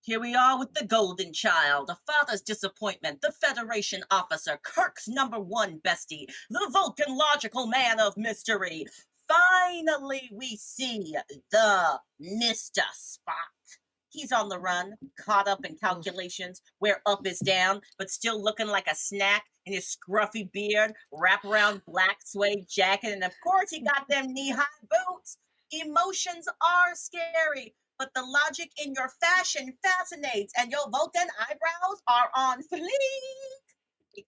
C: Here we are with the golden child, a father's disappointment, the Federation officer, Kirk's #1 bestie, the Vulcan logical man of mystery. Finally, we see the Mr. Spock. He's on the run, caught up in calculations, where up is down, but still looking like a snack in his scruffy beard, wraparound black suede jacket, and of course he got them knee-high boots. Emotions are scary, but the logic in your fashion fascinates, and your Vulcan eyebrows are on fleek.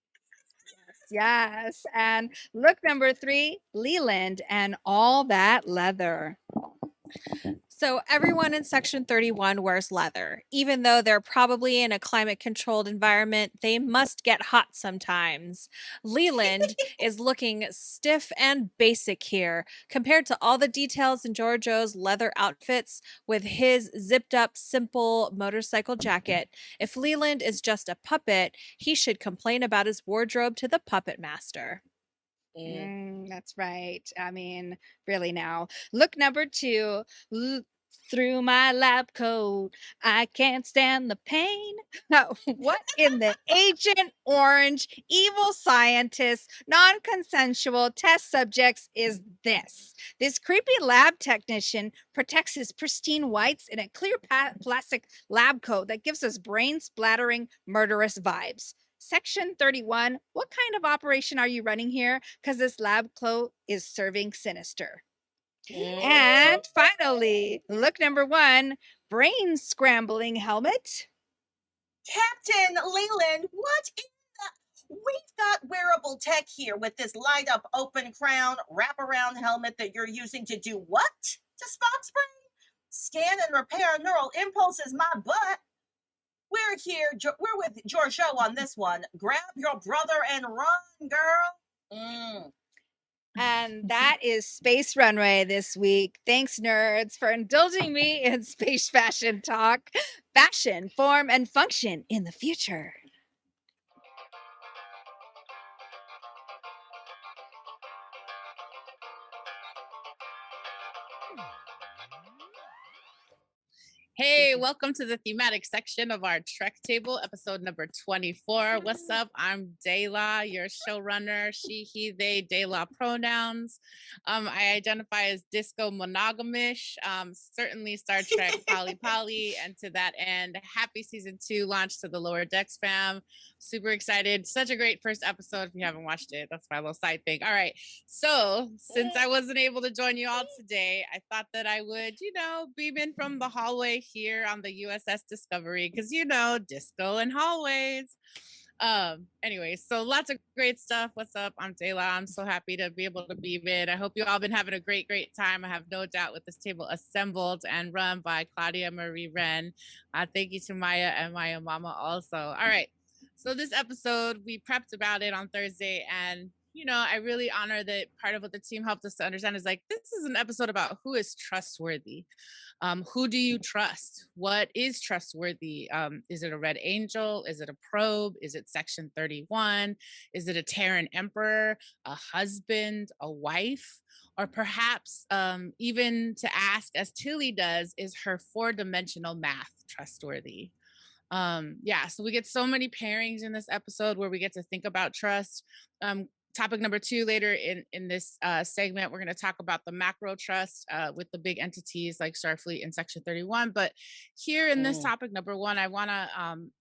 D: Yes. And look number 3, Leland and all that leather.
B: So everyone in Section 31 wears leather. Even though they're probably in a climate-controlled environment, they must get hot sometimes. Leland is looking stiff and basic here, compared to all the details in Giorgio's leather outfits with his zipped-up, simple motorcycle jacket. If Leland is just a puppet, he should complain about his wardrobe to the puppet master.
D: That's right. I mean, really now. Look number 2, through my lab coat, I can't stand the pain. What in the Agent Orange, evil scientist, non-consensual test subjects is this? This creepy lab technician protects his pristine whites in a clear plastic lab coat that gives us brain-splattering, murderous vibes. Section 31, what kind of operation are you running here? Because this lab coat is serving sinister. And finally, look number 1, brain scrambling helmet.
C: Captain Leland, what in the... We've got wearable tech here with this light up open crown wraparound helmet that you're using to do what to Spock's brain? Scan and repair neural impulses, my butt. We're with Giorgio on this one. Grab your brother and run, girl.
D: And that is Space Runway this week. Thanks, nerds, for indulging me in space fashion talk. Fashion, form, and function in the future.
A: Hey, welcome to the Thematix section of our Trek Table, episode number 24. What's up? I'm De La, your showrunner. She, he, they, De La pronouns. I identify as disco monogamish. Certainly Star Trek Poly Poly. And to that end, happy season 2 launch to the Lower Decks fam. Super excited. Such a great first episode. If you haven't watched it, that's my little side thing. All right. So since I wasn't able to join you all today, I thought that I would, beam in from the hallway here on the USS Discovery, because disco and hallways. Anyway, so lots of great stuff. What's up? I'm Dela. I'm so happy to be able to beam in. I hope you all been having a great time. I have no doubt with this table assembled and run by Claudia, Marie-Reine. Thank you to Maya and Maya Mama also. All right. So this episode, we prepped about it on Thursday, and I really honor that part of what the team helped us to understand is like, this is an episode about who is trustworthy. Who do you trust? What is trustworthy? Is it a Red Angel? Is it a probe? Is it Section 31? Is it a Terran Emperor, a husband, a wife? Or perhaps even to ask, as Tilly does, is her 4-dimensional math trustworthy? So we get so many pairings in this episode where we get to think about trust. Topic number 2 later in this segment, we're going to talk about the macro trust with the big entities like Starfleet and Section 31. But here in this topic number 1, I want to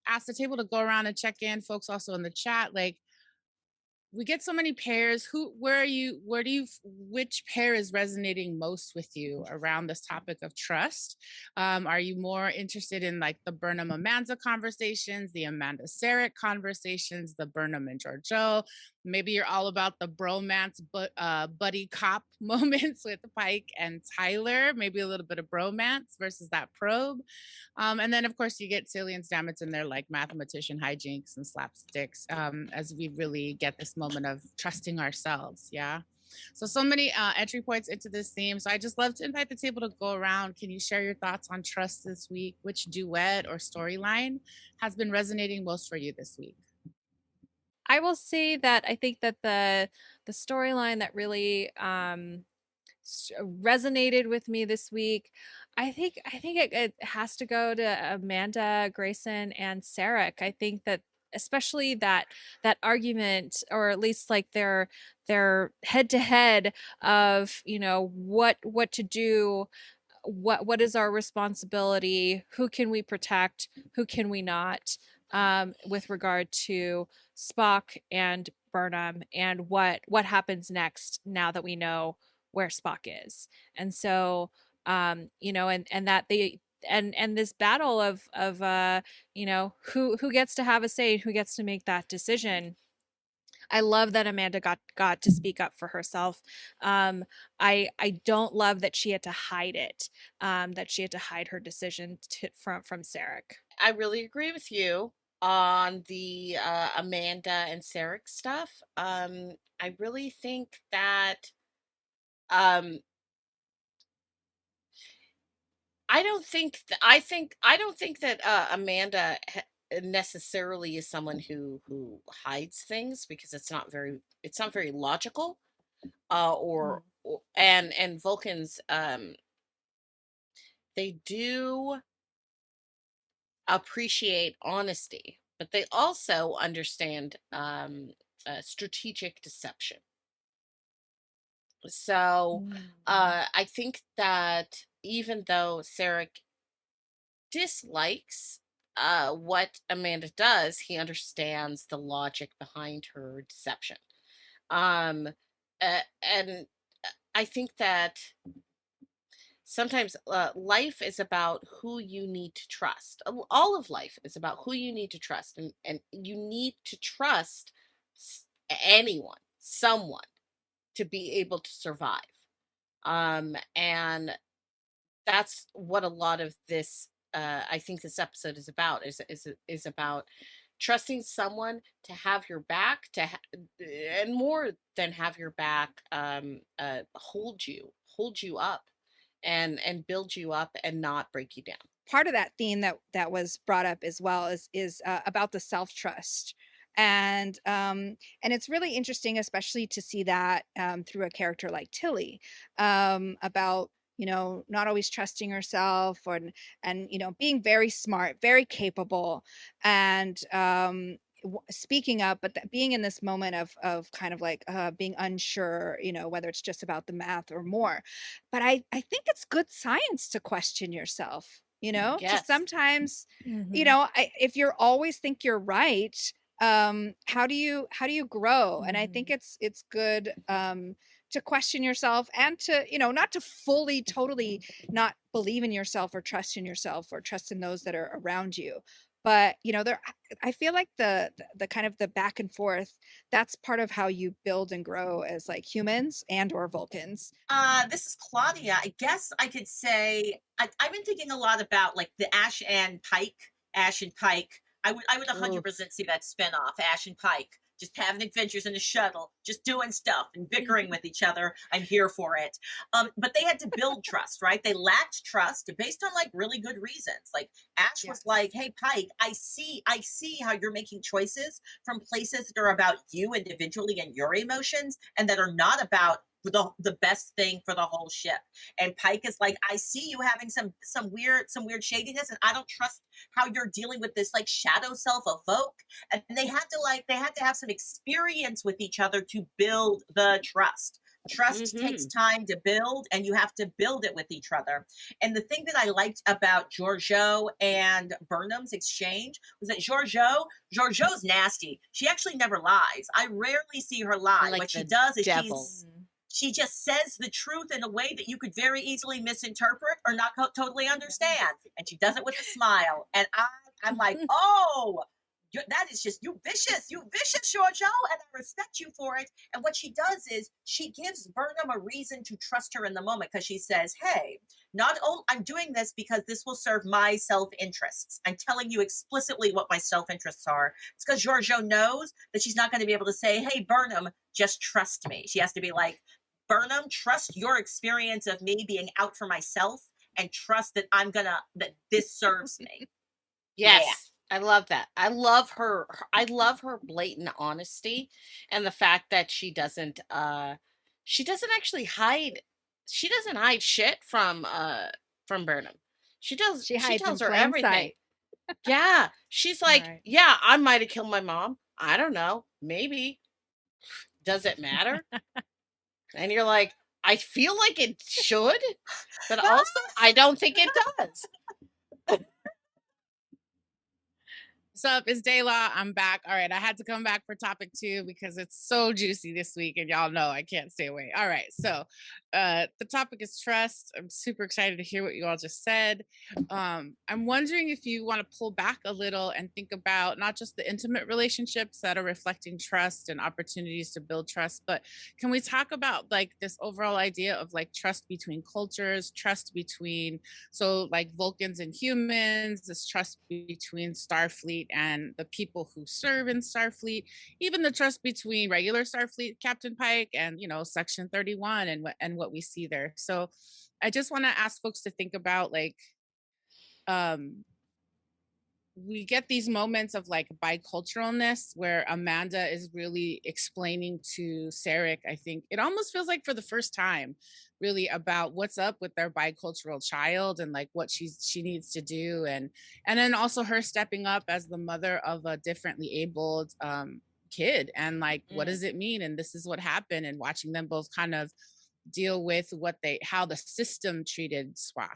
A: ask the table to go around and check in, folks also in the chat, like, we get so many pairs. Which pair is resonating most with you around this topic of trust? Are you more interested in like the Burnham Amanda conversations, the Amanda Sarek conversations, the Burnham and Georgiou? Maybe you're all about the bromance, buddy cop moments with Pike and Tyler, maybe a little bit of bromance versus that probe. And then, of course, you get Tilly and Stamets in their like mathematician hijinks and slapsticks as we really get this moment of trusting ourselves. Yeah. So many entry points into this theme. So I just love to invite the table to go around. Can you share your thoughts on trust this week? Which duet or storyline has been resonating most for you this week?
B: I will say that I think that the storyline that really resonated with me this week, I think it has to go to Amanda, Grayson, and Sarek. I think that especially that argument, or at least like their head to head of what to do, what is our responsibility, who can we protect, who can we not, with regard to Spock and Burnham, and what happens next now that we know where Spock is. And so and that they and this battle of who gets to have a say, who gets to make that decision. I love that Amanda got to speak up for herself. I don't love that she had to hide it, that she had to hide her decision from Sarek.
E: I really agree with you on the Amanda and Sarek stuff. I really think that I don't think that Amanda necessarily is someone who hides things, because it's not very logical. And Vulcans, they do appreciate honesty, but they also understand strategic deception. So I think that even though Sarek dislikes what Amanda does, he understands the logic behind her deception. And I think that sometimes life is about who you need to trust. All of life is about who you need to trust, and you need to trust anyone, someone, to be able to survive. And that's what a lot of this, I think this episode is about, is about trusting someone to have your back, and more than have your back, hold you up, and build you up and not break you down.
D: Part of that theme that was brought up as well is about the self-trust. And it's really interesting, especially to see that through a character like Tilly, about not always trusting herself, and being very smart, very capable, and speaking up, but being in this moment of kind of like being unsure, whether it's just about the math or more. But I think it's good science to question yourself, to
E: Yes.
D: sometimes,
B: Mhm.
D: if you're always think you're right, how do you grow? And I think it's good to question yourself, and to not to fully totally not believe in yourself or trust in yourself or trust in those that are around you. But there, I feel like the kind of the back and forth, that's part of how you build and grow as like humans and or Vulcans.
C: This is Claudia. I guess I could say I've been thinking a lot about like the Ash and Pike. I would
B: Ooh.
C: 100% see that spinoff, Ash and Pike, just having adventures in a shuttle, just doing stuff and bickering with each other. I'm here for it. But they had to build trust, right? They lacked trust based on like really good reasons. Like Ash was
B: Yes.
C: like, "Hey Pike, I see how you're making choices from places that are about you individually and your emotions, and that are not about the best thing for the whole ship." And Pike is like, "I see you having some weird shadiness, and I don't trust how you're dealing with this like shadow self of Vogue." And they had to have some experience with each other to build the trust. Trust takes time to build, and you have to build it with each other. And the thing that I liked about Georgiou and Burnham's exchange was that Georgiou's nasty. She actually never lies. I rarely see her lie.
E: Like
C: What she
E: the
C: does is
E: devil.
C: she just says the truth in a way that you could very easily misinterpret or not totally understand. And she does it with a smile. And I'm like, "Oh, that is just, you vicious, Georgiou, and I respect you for it." And what she does is she gives Burnham a reason to trust her in the moment, because she says, "Hey, not only I'm doing this because this will serve my self-interests. I'm telling you explicitly what my self-interests are." It's because Georgiou knows that she's not going to be able to say, "Hey, Burnham, just trust me." She has to be like, "Burnham, trust your experience of me being out for myself, and trust that that this serves me."
E: Yes.
C: Yeah.
E: I love that. I love her blatant honesty, and the fact that she doesn't actually hide, she doesn't hide shit from Burnham. She
D: She hides in
E: tells her
D: plain
E: everything.
D: sight.
E: Yeah. She's like,
B: Right.
E: "Yeah, I might have killed my mom. I don't know. Maybe. Does it matter?" And you're like, "I feel like it should, but also I don't think it does."
A: What's up? It's Dayla. I'm back. All right. I had to come back for topic 2 because it's so juicy this week, and y'all know I can't stay away. All right. So the topic is trust. I'm super excited to hear what you all just said. I'm wondering if you want to pull back a little and think about not just the intimate relationships that are reflecting trust and opportunities to build trust, but can we talk about like this overall idea of like trust between cultures, trust between, so like Vulcans and humans, this trust between Starfleet and the people who serve in Starfleet, even the trust between regular Starfleet Captain Pike and, Section 31 and what we see there. So I just want to ask folks to think about like um we get these moments of like biculturalness where Amanda is really explaining to Sarek, I think it almost feels like for the first time, really about what's up with their bicultural child and like what she needs to do, and then also her stepping up as the mother of a differently abled kid, and like what does it mean, and this is what happened, and watching them both kind of deal with how the system treated Spock.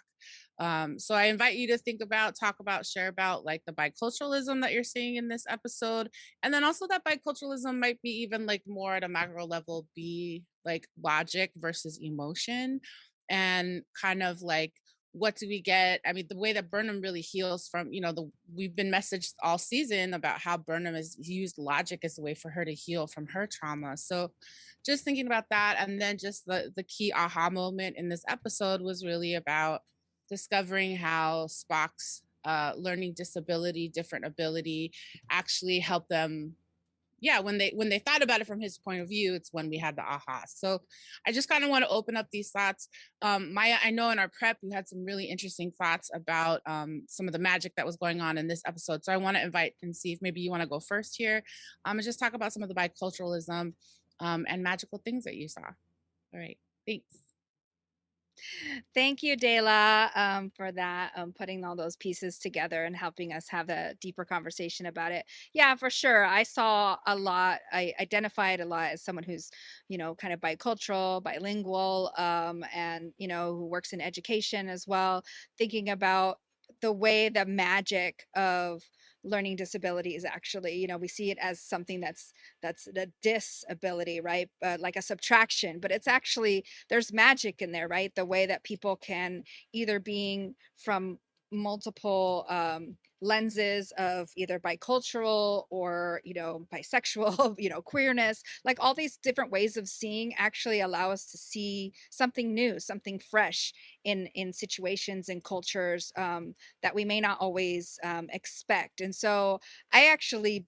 A: So I invite you to think about, talk about, share about like the biculturalism that you're seeing in this episode. And then also that biculturalism might be even like more at a macro level, be like logic versus emotion. And kind of like, what do we get? I mean, the way that Burnham really heals from, we've been messaged all season about how Burnham has used logic as a way for her to heal from her trauma. So just thinking about that. And then just the key aha moment in this episode was really about discovering how Spock's learning disability, different ability, actually helped them. Yeah, when they thought about it from his point of view, it's when we had the aha. So I just kind of want to open up these thoughts. Maya, I know in our prep you had some really interesting thoughts about some of the magic that was going on in this episode. So I want to invite and see if maybe you want to go first here, and just talk about some of the biculturalism and magical things that you saw. All right, thanks.
D: Thank you, Dela, for that, putting all those pieces together and helping us have a deeper conversation about it. Yeah, for sure. I saw a lot. I identified a lot as someone who's, kind of bicultural, bilingual, and, who works in education as well, thinking about the way the magic of learning disability is actually, we see it as something that's a disability, right? Like a subtraction, but it's actually there's magic in there, right? The way that people can either being from multiple lenses of either bicultural or bisexual, queerness, like all these different ways of seeing actually allow us to see something new, something fresh in situations and cultures that we may not always expect. And so I actually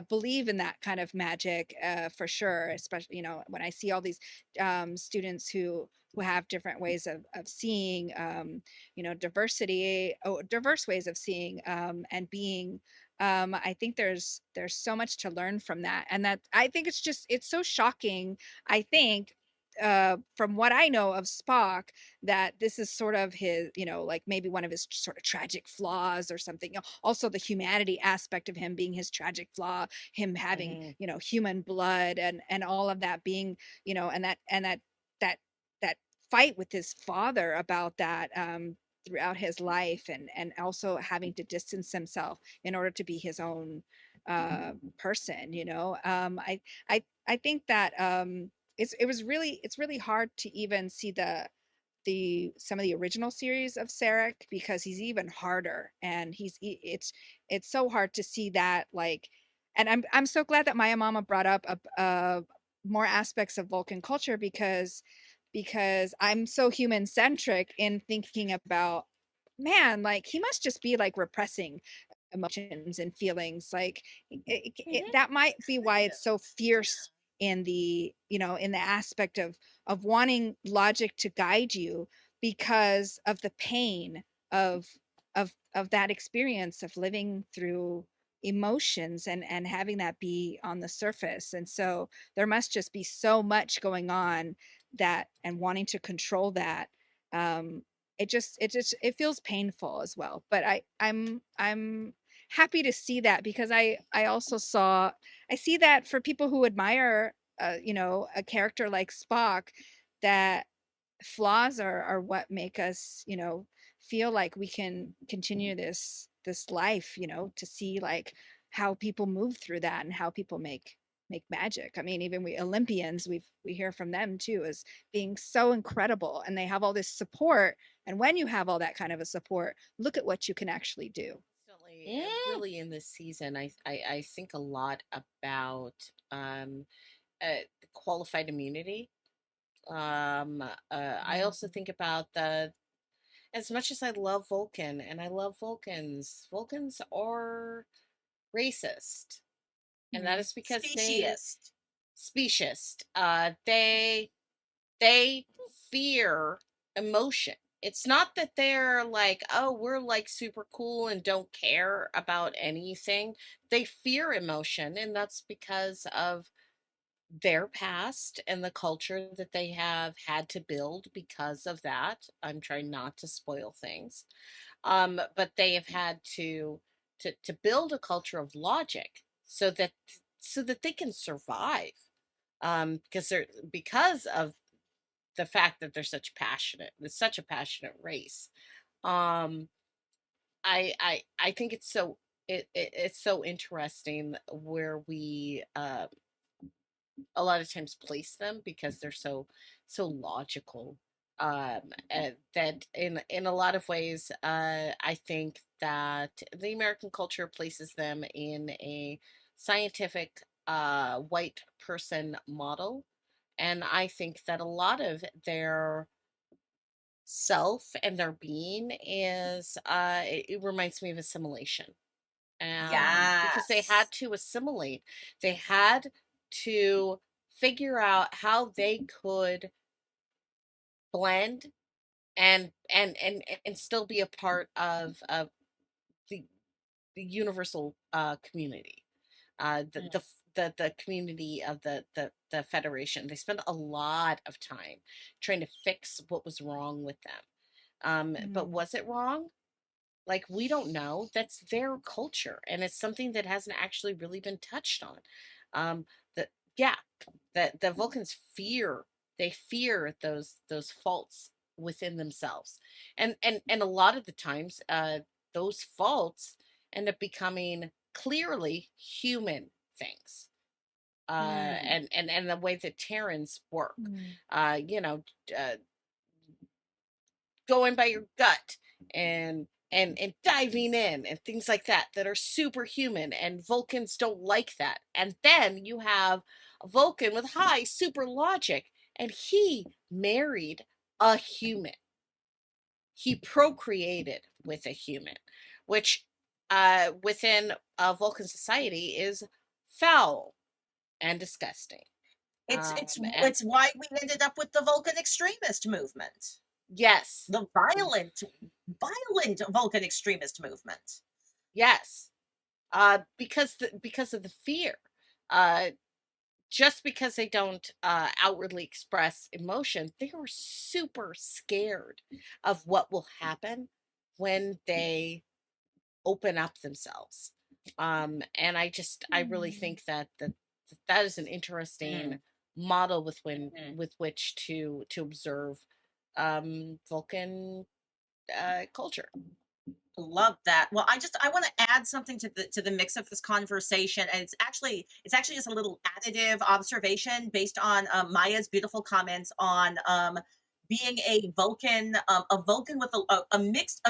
D: believe in that kind of magic for sure, especially when I see all these students who have different ways of seeing, diverse ways of seeing and being. I think there's so much to learn from that, and that I think it's so shocking. I think from what I know of Spock, that this is sort of his, like maybe one of his sort of tragic flaws or something. Also the humanity aspect of him being his tragic flaw, him having, human blood and all of that being, that that fight with his father about that throughout his life, and also having to distance himself in order to be his own person. I think that it's really hard to even see some of the original series of Sarek, because he's even harder, and it's so hard to see that, like. And I'm so glad that Maya Mama brought up more aspects of Vulcan culture, because I'm so human centric in thinking about, man, like he must just be like repressing emotions and feelings, like that might be why it's so fierce in the in the aspect of wanting logic to guide you, because of the pain of of that experience of living through emotions and having that be on the surface. And so there must just be so much going on, that and wanting to control that. It feels painful as well, but I'm happy to see that, because I also I see that for people who admire a character like Spock, that flaws are what make us feel like we can continue this life, to see like how people move through that and how people make magic. I mean, even we Olympians, we hear from them too as being so incredible, and they have all this support. And when you have all that kind of a support, look at what you can actually do.
E: Definitely, really in this season, I think a lot about qualified immunity. I also think about as much as I love Vulcan and I love Vulcans are racist, and that is because
C: Speciest.
E: speciest. They fear emotion. It's not that they're like, oh, we're like super cool and don't care about anything. They fear emotion, and that's because of their past and the culture that they have had to build because of that. I'm trying not to spoil things. But they have had to build a culture of logic so that they can survive. Because of the fact that it's such a passionate race. Um, I think it's so interesting where we a lot of times place them, because they're so logical. And that in a lot of ways, I think that the American culture places them in a scientific white person model, and I think that a lot of their self and their being is it reminds me of assimilation. Because they
C: Yes.
E: had to assimilate, they had to figure out how they could blend and still be a part of the the universal community. The the community of the Federation. They spent a lot of time trying to fix what was wrong with them. But was it wrong? Like, we don't know. That's their culture, and it's something that hasn't actually really been touched on. That yeah, that the Vulcans fear, they fear those faults within themselves, and a lot of the times, those faults end up becoming clearly human things. And the way that Terrans work, you know, uh, going by your gut and diving in and things like that that are superhuman, and Vulcans don't like that. And then you have a Vulcan with high super logic, and he married a human. He procreated with a human, which within a Vulcan society is foul and disgusting.
C: It's why we ended up with the Vulcan extremist movement.
E: Yes.
C: The violent Vulcan extremist movement.
E: Yes. Because of the fear. Just because they don't outwardly express emotion, they are super scared of what will happen when they open up themselves. And I really think that is an interesting model with which to observe Vulcan culture.
C: Love that. Well, I want to add something to the mix of this conversation, and it's actually just a little additive observation based on Maya's beautiful comments on being a Vulcan with a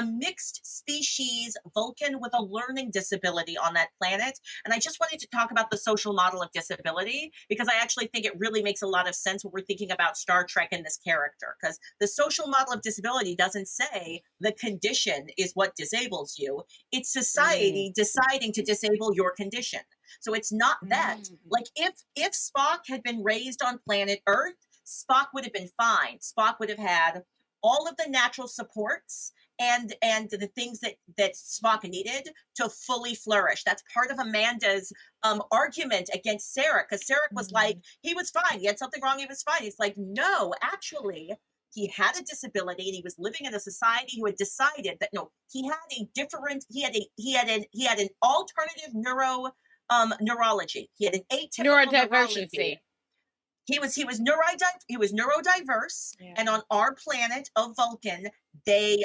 C: mixed species Vulcan with a learning disability on that planet. And I just wanted to talk about the social model of disability, because I actually think it really makes a lot of sense when we're thinking about Star Trek and this character, because the social model of disability doesn't say the condition is what disables you. It's society deciding to disable your condition. So it's not that. Like, if Spock had been raised on planet Earth, Spock would have been fine. Spock would have had all of the natural supports and the things that Spock needed to fully flourish. That's part of Amanda's argument against Sarek, because Sarek was like, he was fine. He had something wrong. He was fine. He's like, no, actually, he had a disability, and he was living in a society who had decided that no, he had an alternative neurology. He had an atypical
E: neurodivergency.
C: He was neurodiverse, and on our planet of Vulcan, they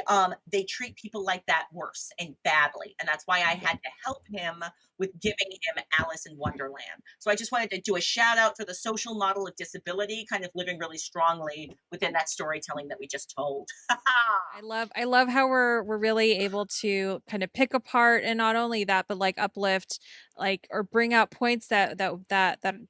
C: treat people like that worse and badly, and that's why I had to help him with giving him Alice in Wonderland. So I just wanted to do a shout out for the social model of disability, kind of living really strongly within that storytelling that we just told.
B: I love how we're really able to kind of pick apart, and not only that, but like uplift, like, or bring out points that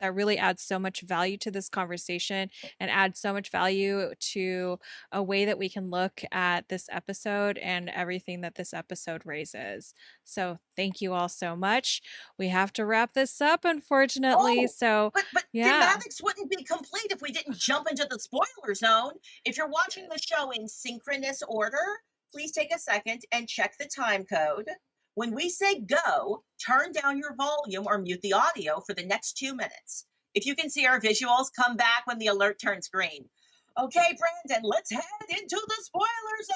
B: really add so much value to this conversation, and add so much value to a way that we can look at this episode and everything that this episode raises. So thank you all so much. We have to wrap this up, unfortunately.
C: But Thematix wouldn't be complete if we didn't jump into the spoiler zone. If you're watching the show in synchronous order, please take a second and check the time code. When we say go, turn down your volume or mute the audio for the next 2 minutes. If you can see our visuals, come back when the alert turns green. Okay, Brandon, let's head into the spoiler zone.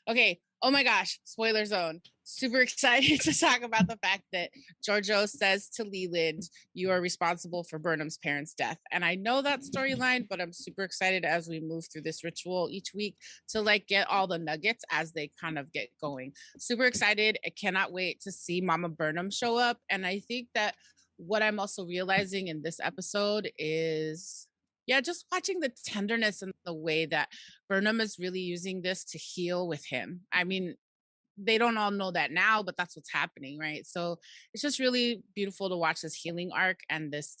A: Okay. Oh my gosh. Spoiler zone. Super excited to talk about the fact that Georgiou says to Leland, you are responsible for Burnham's parents' death. And I know that storyline, but I'm super excited as we move through this ritual each week to like get all the nuggets as they kind of get going. Super excited. I cannot wait to see Mama Burnham show up. And I think that what I'm also realizing in this episode is, just watching the tenderness and the way that Burnham is really using this to heal with him. I mean, they don't all know that now, but that's what's happening, right? So it's just really beautiful to watch this healing arc, and this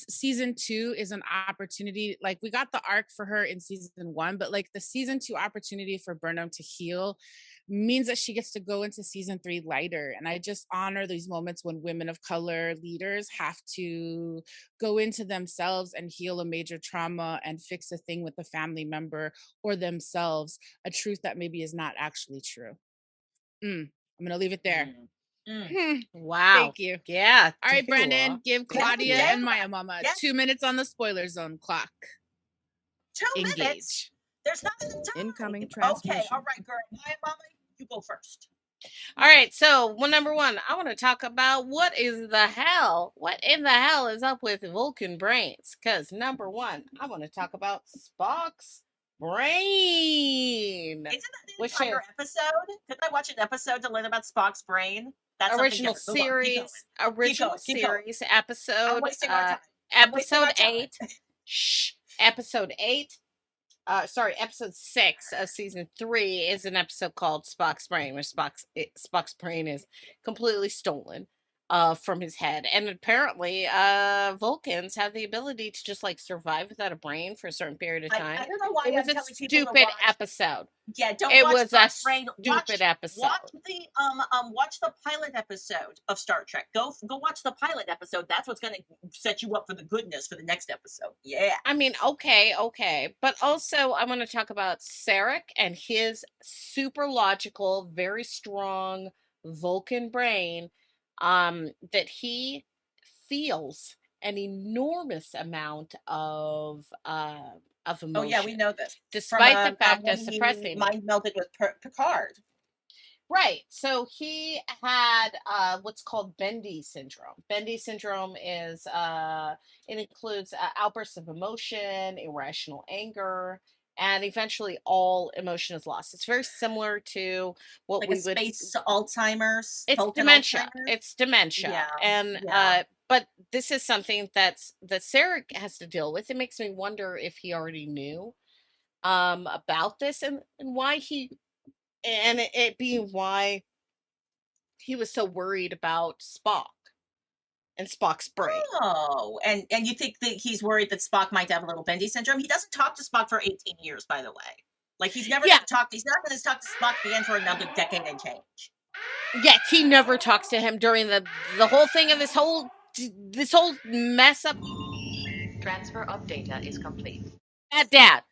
A: season 2 is an opportunity. Like, we got the arc for her in season 1, but like the season 2 opportunity for Burnham to heal means that she gets to go into season 3 lighter. And I just honor these moments when women of color leaders have to go into themselves and heal a major trauma and fix a thing with a family member or themselves, a truth that maybe is not actually true. I'm gonna leave it there.
E: Wow.
A: Thank you.
E: Yeah.
A: All right,
E: Dayla.
A: Brendan, give
C: Thank you,
A: Claudia
C: Dayla.
A: and Maya Mama
C: Yes.
A: 2 minutes on the spoiler zone clock.
C: 2 minutes.
A: Engage.
C: There's not enough time.
H: Incoming
C: Okay,
H: transmission.
C: all right, girl. Maya Mama, you go first.
E: All right, so number one, I want to talk about what in the hell is up with Vulcan brains? Because number one, I want to talk about Spock's brain.
C: Isn't that the
E: Which
C: entire
E: is-
C: episode? Could I watch an episode to learn about Spock's brain? That's something
E: Original
C: different. Move on. Keep going.
E: series, original
C: Keep going.
E: series
C: I'm
E: episode,
C: wasting our time. I'm wasting our
E: episode
C: time.
E: 8. Episode 8. Episode 6 of season 3 is an episode called Spock's Brain, where Spock's brain is completely stolen from his head. And apparently, Vulcans have the ability to just like survive without a brain for a certain period of time.
C: I don't know why
E: It was
C: I'm
E: a
C: telling people to
E: stupid
C: watch.
E: episode.
C: Yeah, don't
E: It
C: watch
E: was a
C: Spock's Brain.
E: stupid episode.
C: Watch the pilot episode of Star Trek. Go watch the pilot episode. That's what's gonna set you up for the goodness for the next episode. Yeah.
E: I mean, okay. But also, I want to talk about Sarek and his super logical, very strong Vulcan brain, that he feels an enormous amount of emotion.
C: Oh yeah, we know this.
E: Despite
C: From,
E: the fact
C: when
E: of
C: he
E: suppressing it.
C: mind melded with Picard.
E: Right. So he had what's called Bendy syndrome. Bendy syndrome is it includes outbursts of emotion, irrational anger, and eventually all emotion is lost. It's very similar to what
C: Like
E: we
C: a
E: would.
C: space Alzheimer's.
E: It's
C: Vulcan
E: dementia.
C: Alzheimer's?
E: It's dementia.
C: Yeah,
E: And
C: yeah.
E: but this is something that Sarek has to deal with. It makes me wonder if he already knew about this and why it being why he was so worried about Spock and Spock's brain.
C: Oh, and you think that he's worried that Spock might have a little Bendy syndrome? He doesn't talk to Spock for 18 years, by the way. Like he's never
E: Yeah.
C: gonna talk. He's not going to talk to Spock again for another decade and change.
E: Yet he never talks to him during the whole thing of this whole mess up.
I: Transfer of data is complete.
E: Bad dad.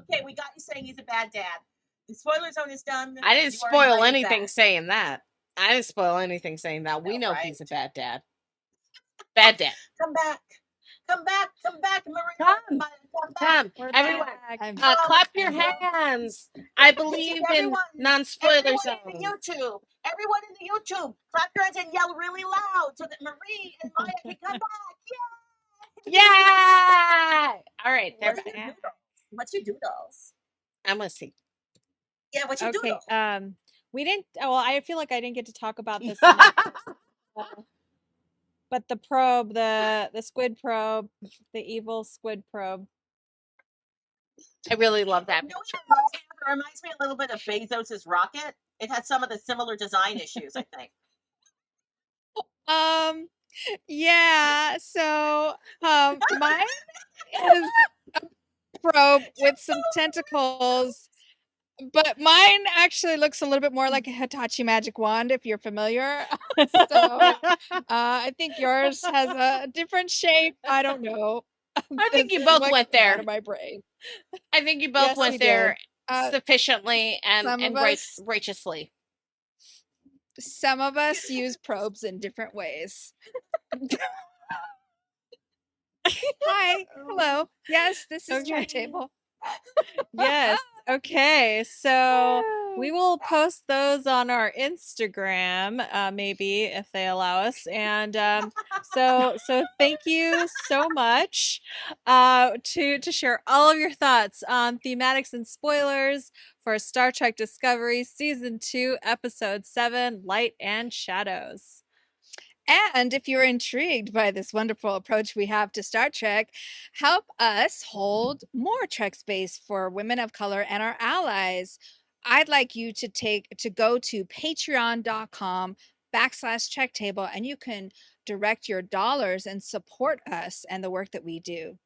C: Okay, we got you saying he's a bad dad. The spoiler zone is done.
E: I didn't
C: You are
E: spoil
C: invited
E: anything
C: back.
E: saying that. I didn't spoil anything saying that. We know
C: right?
E: he's a bad dad. Bad dad.
C: Come back, Marie.
E: Come.
C: Come back.
E: Come,
B: We're
E: everyone.
B: back.
E: Clap your hands. I believe in
C: Everyone-
E: non-spoiler
C: Everyone
E: zones.
C: in the YouTube, everyone in the YouTube, clap your hands and yell really loud so that Marie and Maya can come back.
E: Yeah. All right, they're
C: What's your
E: back.
C: doodles? What's your doodles?
E: I'm gonna see.
C: Yeah, what's your
B: Okay.
C: doodle?
B: We didn't. Well, I feel like I didn't get to talk about this. in the- but the probe, the squid probe, the evil squid probe.
E: I really love that.
C: You know what it reminds me a little bit of Bezos's rocket. It has some of the similar design issues, I think.
B: Yeah. So, mine is a probe with some tentacles, but mine actually looks a little bit more like a Hitachi magic wand, if you're familiar. So, I think yours has a different shape. I don't know.
E: I think
B: This
E: you
B: is
E: both
B: what
E: went
B: came out
E: there.
B: of my brain.
E: I think you both
B: Yes, we
E: went
B: did.
E: there
B: Uh,
E: sufficiently
B: some
E: and
B: of us-
E: righteously.
B: Some of us use probes in different ways. Hi. Hello. Yes, this is Track
A: Okay.
B: Table. Yes. Okay. So we will post those on our Instagram, maybe if they allow us. And so thank you so much to share all of your thoughts on thematics and spoilers for Star Trek Discovery Season 2, Episode 7, Light and Shadows.
D: And if you're intrigued by this wonderful approach we have to Star Trek, help us hold more Trek space for women of color and our allies. I'd like you to go to patreon.com/Trek Table, and you can direct your dollars and support us and the work that we do.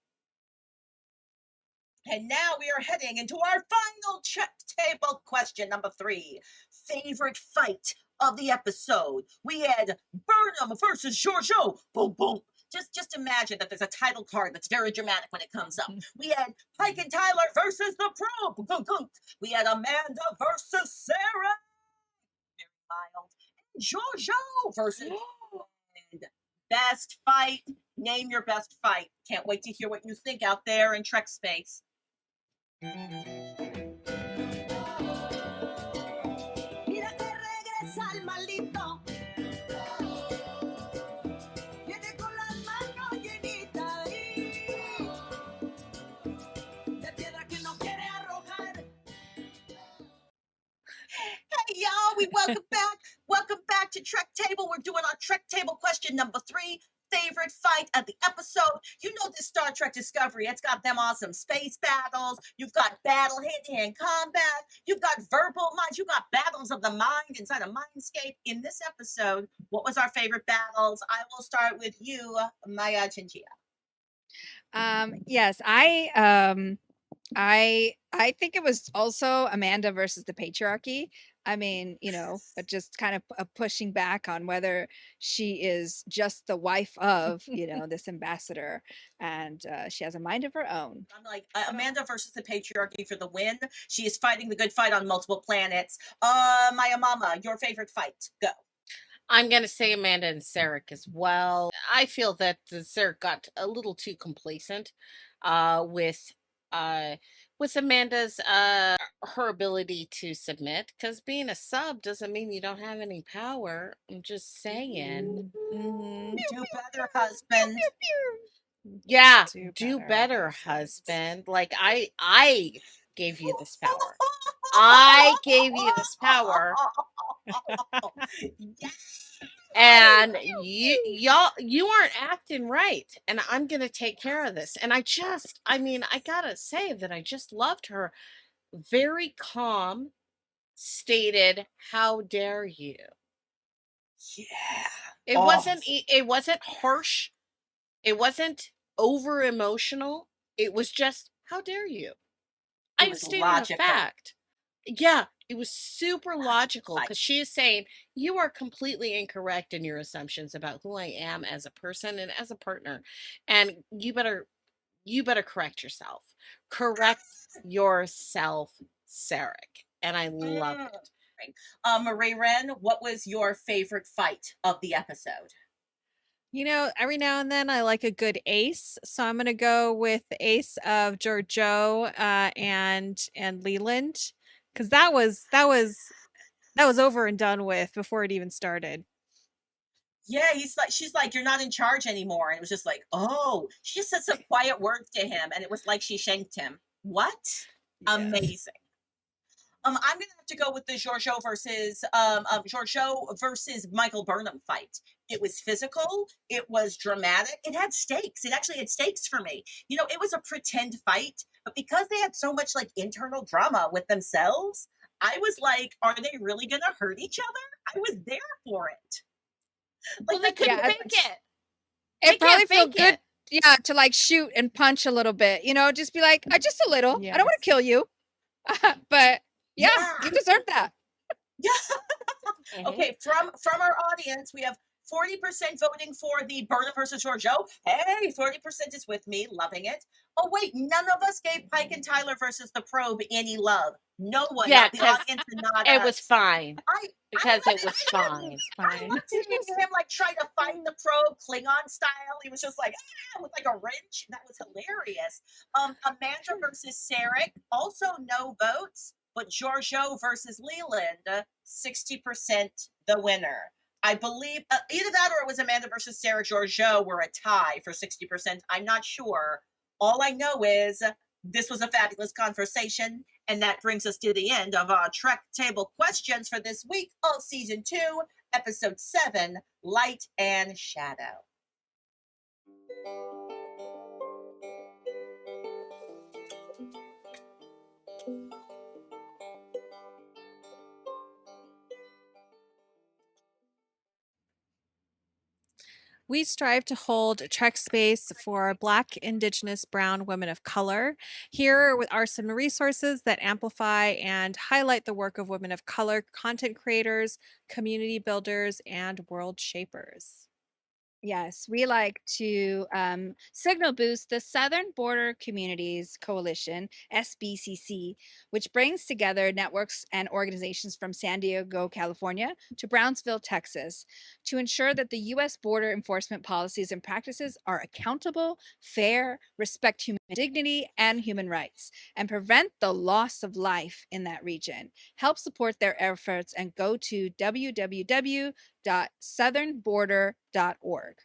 C: And now we are heading into our final check table question, number 3. Favorite fight of the episode. We had Burnham versus Giorgio. Boom, boom. Just imagine that there's a title card that's very dramatic when it comes up. We had Pike and Tyler versus the Probe. Gunk, gunk. We had Amanda versus Sarah. Very mild. And Giorgio versus and best fight. Name your best fight. Can't wait to hear what you think out there in Trek space. Mira que regresa el maldito. Viene con las manos llenitas de piedra que no quiere arrojar. Hey y'all, we welcome back. Welcome back to Trek Table. We're doing our Trek Table question number 3. Favorite fight of the episode. You know this Star Trek Discovery. It's got them awesome space battles. You've got battle hand-to-hand combat. You've got verbal minds. You've got battles of the mind inside a mindscape. In this episode, what was our favorite battles? I will start with you, Maya Chinchilla.
D: Yes, I think it was also Amanda versus the patriarchy. I mean, but just kind of pushing back on whether she is just the wife of, this ambassador, and she has a mind of her own.
C: I'm like Amanda versus the patriarchy for the win. She is fighting the good fight on multiple planets. Maya Mama, your favorite fight? Go.
E: I'm going to say Amanda and Sarek as well. I feel that Sarek got a little too complacent with Amanda's her ability to submit, because being a sub doesn't mean you don't have any power. I'm just saying.
B: Mhm.
C: Do better, husband.
E: Yeah, do better, husband. Like I gave you this power. I gave you this power. And you aren't acting right, and I'm gonna take care of this. And I gotta say that I just loved her. Very calm, stated, "How dare you?"
C: Yeah.
E: It wasn't harsh. It wasn't over emotional. It was just, "How dare you?" I'm stating a fact. Yeah, it was super logical, because she is saying, you are completely incorrect in your assumptions about who I am as a person and as a partner, and you better correct yourself. Correct yourself, Sarek. And I love it.
C: Marie-Reine, what was your favorite fight of the episode?
B: Every now and then I like a good ace, so I'm gonna go with the ace of Giorgio and Leland, because that was over and done with before it even started.
C: Yeah, she's like, you're not in charge anymore. And it was just like, oh, she just said some quiet words to him, and it was like she shanked him. What? Yes. Amazing. I'm gonna have to go with the Giorgio versus Michael Burnham fight. It was physical, it was dramatic, it had stakes. It actually had stakes for me. It was a pretend fight, but because they had so much like internal drama with themselves, I was like, are they really gonna hurt each other? I was there for it.
E: Well, they couldn't fake it.
D: It probably felt good, to like shoot and punch a little bit. Just be like, just a little. Yes. I don't want to kill you, but yeah, you deserve that.
C: Yeah. Okay, from our audience, we have 40% voting for the Burnham versus Giorgio. Hey, 40% is with me, loving it. Oh wait, none of us gave Pike and Tyler versus the Probe any love. No one.
E: Yeah,
C: not the audience, and not
E: it
C: us.
E: was fine. It was fine.
C: I loved to hear him like try to find the Probe Klingon style. He was just like with like a wrench. That was hilarious. Amanda versus Sarek, also no votes, but Giorgio versus Leland, 60% the winner. I believe either that or it was Amanda versus Sarah Giorgio were a tie for 60%. I'm not sure. All I know is this was a fabulous conversation, and that brings us to the end of our Trek Table questions for this week of Season 2, Episode 7, Light and Shadow.
B: We strive to hold Trek space for Black, Indigenous, Brown women of color. Here are some resources that amplify and highlight the work of women of color content creators, community builders, and world shapers.
D: Yes, we like to signal boost the Southern Border Communities Coalition, SBCC, which brings together networks and organizations from San Diego, California to Brownsville, Texas, to ensure that the U.S. border enforcement policies and practices are accountable, fair, respect human dignity and human rights, and prevent the loss of life in that region. Help support their efforts and go to www.southernborder.org.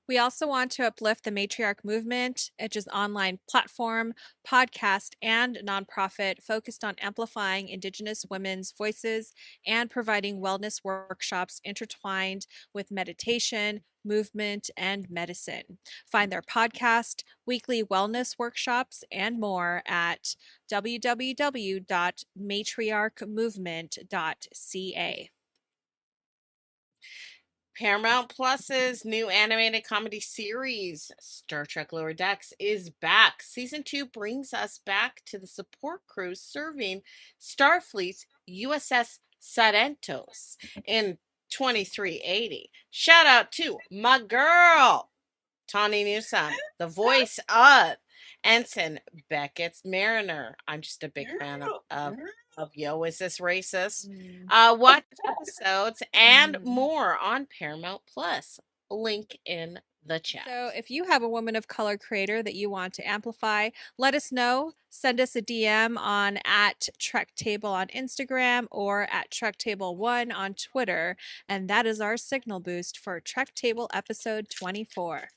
B: We also want to uplift the Matriarch Movement, which is an online platform, podcast, and nonprofit focused on amplifying Indigenous women's voices and providing wellness workshops intertwined with meditation, movement, and medicine. Find their podcast, weekly wellness workshops, and more at www.matriarchmovement.ca.
E: Paramount Plus's new animated comedy series, Star Trek Lower Decks, is back. Season 2 brings us back to the support crew serving Starfleet's USS Sarentos in 2380. Shout out to my girl, Tawny Newsome, the voice of Ensign Beckett's Mariner. I'm just a big fan of Yo, Is This Racist? Watch episodes and more on Paramount Plus. Link in the chat.
B: So if you have a woman of color creator that you want to amplify, let us know. Send us a DM on at Trek Table on Instagram or at Trek Table 1 on Twitter. And that is our signal boost for Trek Table episode 24.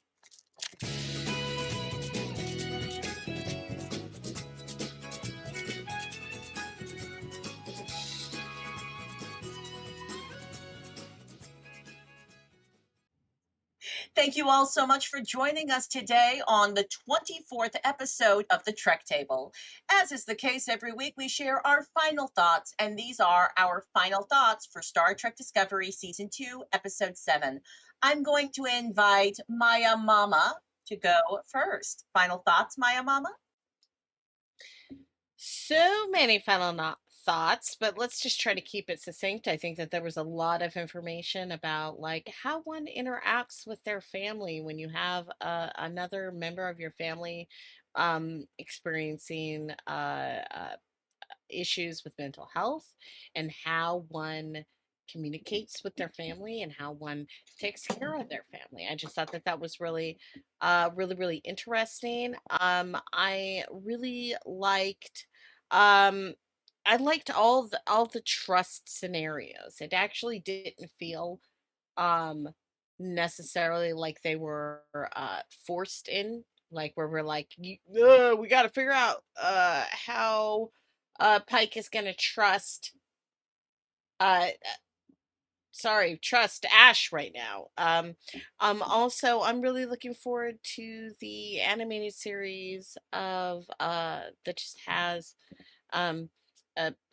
C: Thank you all so much for joining us today on the 24th episode of the Trek Table. As is the case every week, we share our final thoughts, and these are our final thoughts for Star Trek Discovery Season 2, Episode 7. I'm going to invite Maya Mama to go first. Final thoughts, Maya Mama?
E: So many final thoughts, but let's just try to keep it succinct. I think that there was a lot of information about like how one interacts with their family when you have another member of your family experiencing issues with mental health, and how one communicates with their family and how one takes care of their family. I just thought that that was really really interesting. I really liked um I liked all the trust scenarios. It actually didn't feel um necessarily like they were forced in, like where we're like we got to figure out how Pike is going to uh trust Ash right now. Also, I'm really looking forward to the animated series of that just has um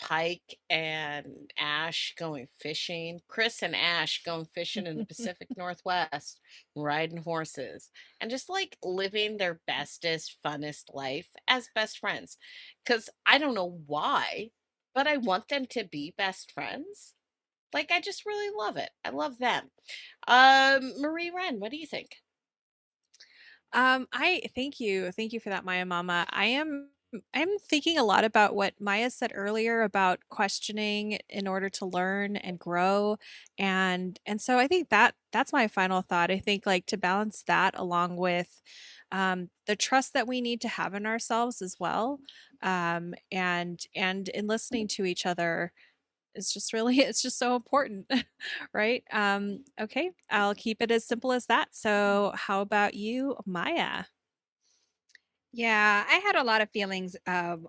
E: Pike and Ash going fishing, Chris and Ash going fishing in the Pacific Northwest, riding horses, and just like living their bestest, funnest life as best friends. Because I don't know why, but I want them to be best friends. Like, I just really love it. I love them. Marie-Reine, what do you think?
B: I thank you. Thank you for that, Maya Mama. I'm thinking a lot about what Maya said earlier about questioning in order to learn and grow. And so I think that's my final thought. I think like to balance that along with the trust that we need to have in ourselves as well. And in listening to each other is just really it's just so important. Right? Okay, I'll keep it as simple as that. So how about you, Maya?
D: Yeah, I had a lot of feelings of,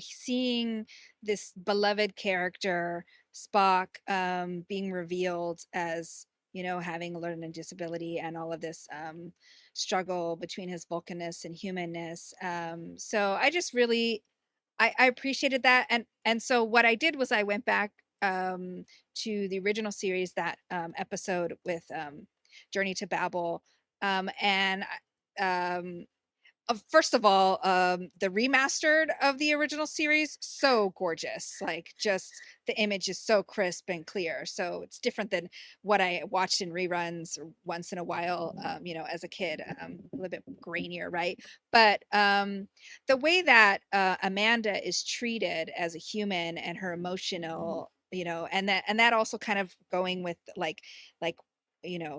D: seeing this beloved character, Spock, being revealed as, having a learning disability and all of this struggle between his Vulcanness and humanness. So I just really, I appreciated that. And so what I did was I went back to the original series, that episode with Journey to Babel, and first of all, the remastered of the original series, so gorgeous. Like, just the image is so crisp and clear. So it's different than what I watched in reruns once in a while, as a kid, a little bit grainier, right? But the way that Amanda is treated as a human and her emotional, and that also kind of going with like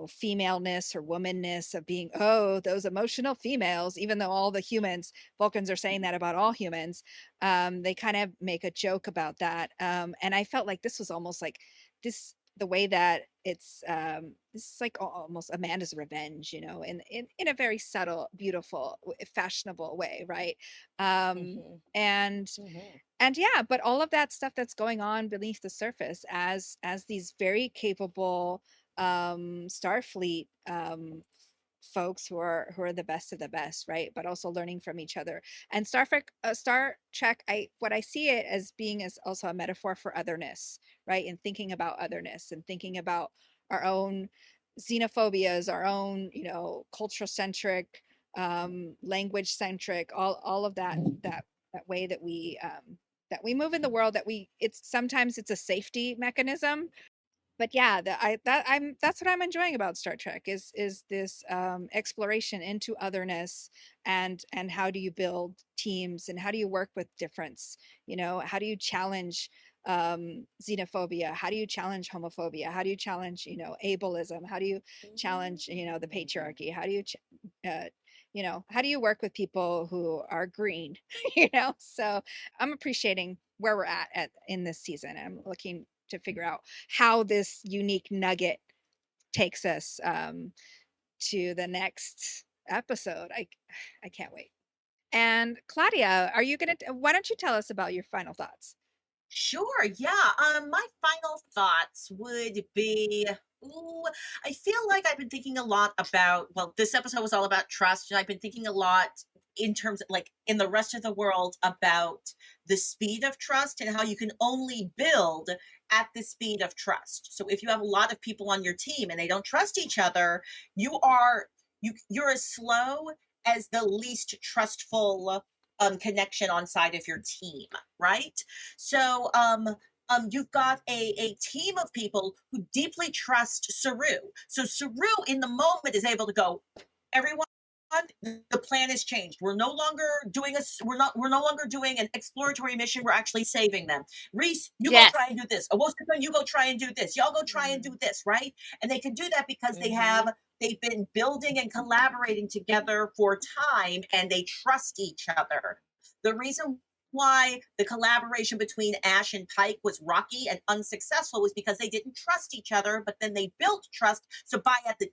D: femaleness or womanness of being, oh, those emotional females, even though all the humans, Vulcans, are saying that about all humans. They kind of make a joke about that. And I felt like this was almost like this, the way that it's this is like almost Amanda's revenge, in a very subtle, beautiful, fashionable way, right? And yeah, but all of that stuff that's going on beneath the surface as these very capable Starfleet folks who are the best of the best, right? But also learning from each other. And Star Trek, what I see it as being as also a metaphor for otherness, right? And thinking about otherness and thinking about our own xenophobias, our own, culture centric, language centric, all of that way that we move in the world, sometimes it's a safety mechanism. But yeah, that's what I'm enjoying about Star Trek is this exploration into otherness, and how do you build teams, and how do you work with difference? How do you challenge xenophobia? How do you challenge homophobia? How do you challenge ableism? How do you challenge the patriarchy? How do you how do you work with people who are green? So I'm appreciating where we're at in this season. I'm looking to figure out how this unique nugget takes us to the next episode. I can't wait. And Claudia, why don't you tell us about your final thoughts?
C: Sure, yeah. My final thoughts would be, I feel like I've been thinking a lot about, well, this episode was all about trust, and I've been thinking a lot in terms of, like, in the rest of the world, about the speed of trust and how you can only build at the speed of trust. So if you have a lot of people on your team and they don't trust each other, you're as slow as the least trustful connection on side of your team, right? So you've got a team of people who deeply trust Saru. So Saru in the moment is able to go, everyone, the plan has changed. We're no longer doing an exploratory mission. We're actually saving them. Reese, you go try and do this. Awoska, you go try and do this. Y'all go try and do this, right? And they can do that because they've been building and collaborating together for time, and they trust each other. The reason why the collaboration between Ash and Pike was rocky and unsuccessful was because they didn't trust each other, but then they built trust. So at the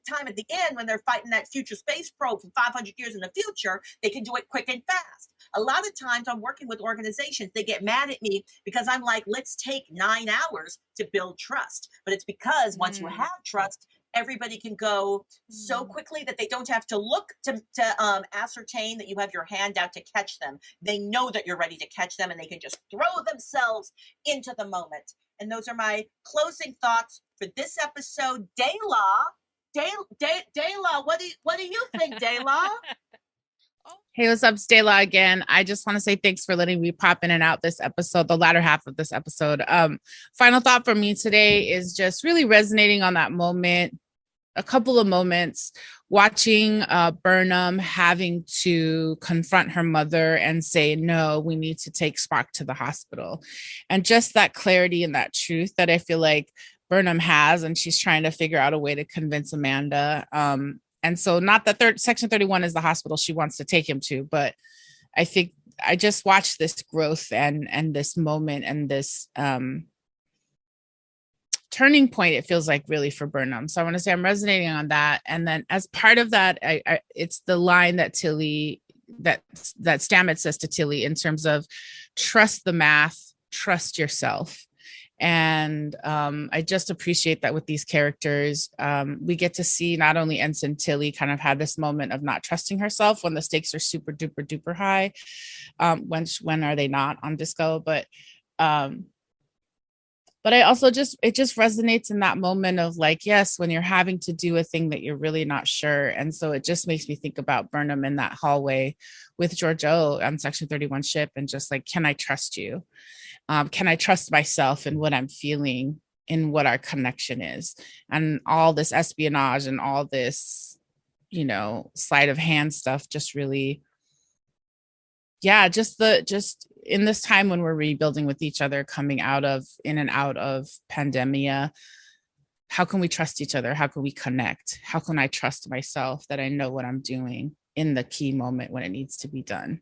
C: end, when they're fighting that future space probe for 500 years in the future, they can do it quick and fast. A lot of times I'm working with organizations, they get mad at me because I'm like, let's take 9 hours to build trust. But it's because once you have trust, everybody can go so quickly that they don't have to look to ascertain that you have your hand out to catch them. They know that you're ready to catch them, and they can just throw themselves into the moment. And those are my closing thoughts for this episode. Dayla, what do you think, Dayla?
A: Hey, what's up, Stella again. I just want to say thanks for letting me pop in and out this episode, the latter half of this episode. Final thought for me today is just really resonating on that moment, a couple of moments, watching Burnham having to confront her mother and say, no, we need to take Spock to the hospital. And just that clarity and that truth that I feel like Burnham has, and she's trying to figure out a way to convince Amanda. And so not that Section 31 is the hospital she wants to take him to, but I think I just watched this growth and this moment and this turning point, it feels like, really, for Burnham. So I want to say I'm resonating on that. And then as part of that, it's the line that that Stamets says to Tilly in terms of trust the math, trust yourself. And I just appreciate that with these characters. We get to see not only Ensign Tilly kind of have this moment of not trusting herself when the stakes are super duper duper high. When are they not on Disco? But But I also it just resonates in that moment of like, yes, when you're having to do a thing that you're really not sure. And so it just makes me think about Burnham in that hallway with Georgiou on Section 31 ship, and just like, can I trust you? Can I trust myself and what I'm feeling in what our connection is? And all this espionage and all this, you know, sleight of hand stuff just really, yeah, just in this time when we're rebuilding with each other, coming out of, in and out of pandemia, how can we trust each other? How can we connect? How can I trust myself that I know what I'm doing in the key moment when it needs to be done?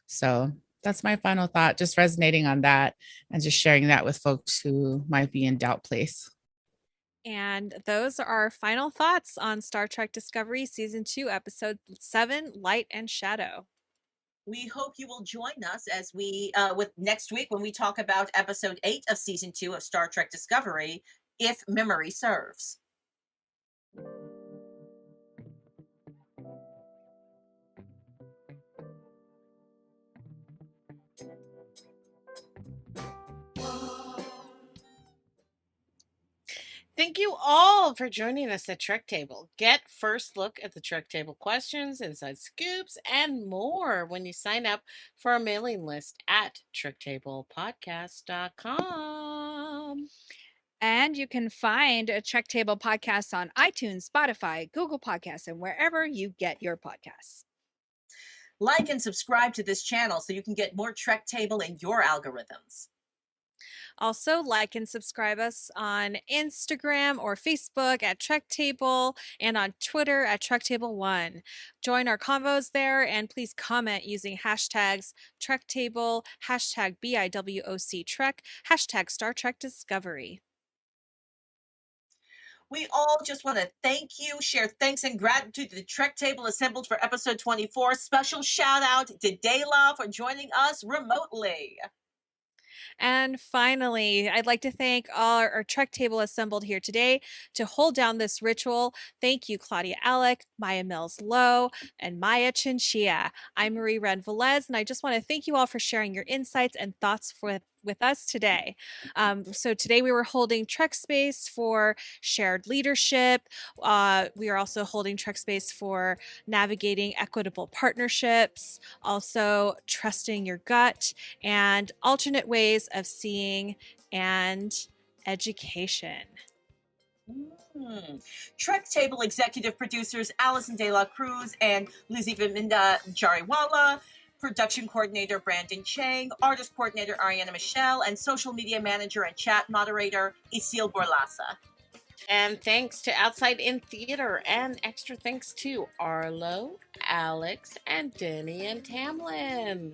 A: So that's my final thought, just resonating on that and just sharing that with folks who might be in doubt place.
B: And those are our final thoughts on Star Trek Discovery Season 2, Episode 7, Light and Shadow.
C: We hope you will join us as we, with next week when we talk about Episode 8 of Season 2 of Star Trek Discovery, If Memory Serves.
E: Thank you all for joining us at Trek Table. Get first look at the Trek Table questions, inside scoops, and more when you sign up for our mailing list at trektablepodcast.com.
D: And you can find a Trek Table podcast on iTunes, Spotify, Google Podcasts, and wherever you get your podcasts.
C: Like and subscribe to this channel so you can get more Trek Table in your algorithms.
B: Also, like and subscribe us on Instagram or Facebook at Trek Table, and on Twitter at Trek Table One. Join our convos there, and please comment using hashtags Trek Table, hashtag BIWOC Trek, hashtag Star Trek Discovery.
C: We all just want to thank you, share thanks and gratitude to the Trek Table assembled for episode 24. Special shout out to De La for joining us remotely.
B: And finally, I'd like to thank all our Trek Table assembled here today to hold down this ritual. Thank you, Claudia Alick, Maia Mils-Low, and Maya Chinchilla. I'm Marie-Reine Velez, and I just want to thank you all for sharing your insights and thoughts with us today. So today we were holding Trek Space for shared leadership. We are also holding Trek Space for navigating equitable partnerships, also trusting your gut, and alternate ways of seeing and education.
C: Trek Table executive producers Alison De La Cruz and Luziviminda Jariwala, production coordinator Brandon Chang, artist coordinator Ariana Michelle, and social media manager and chat moderator Isil Borlasa.
E: And thanks to Outside In Theater, and extra thanks to Arlo, Alex, and Denny and Tamlin.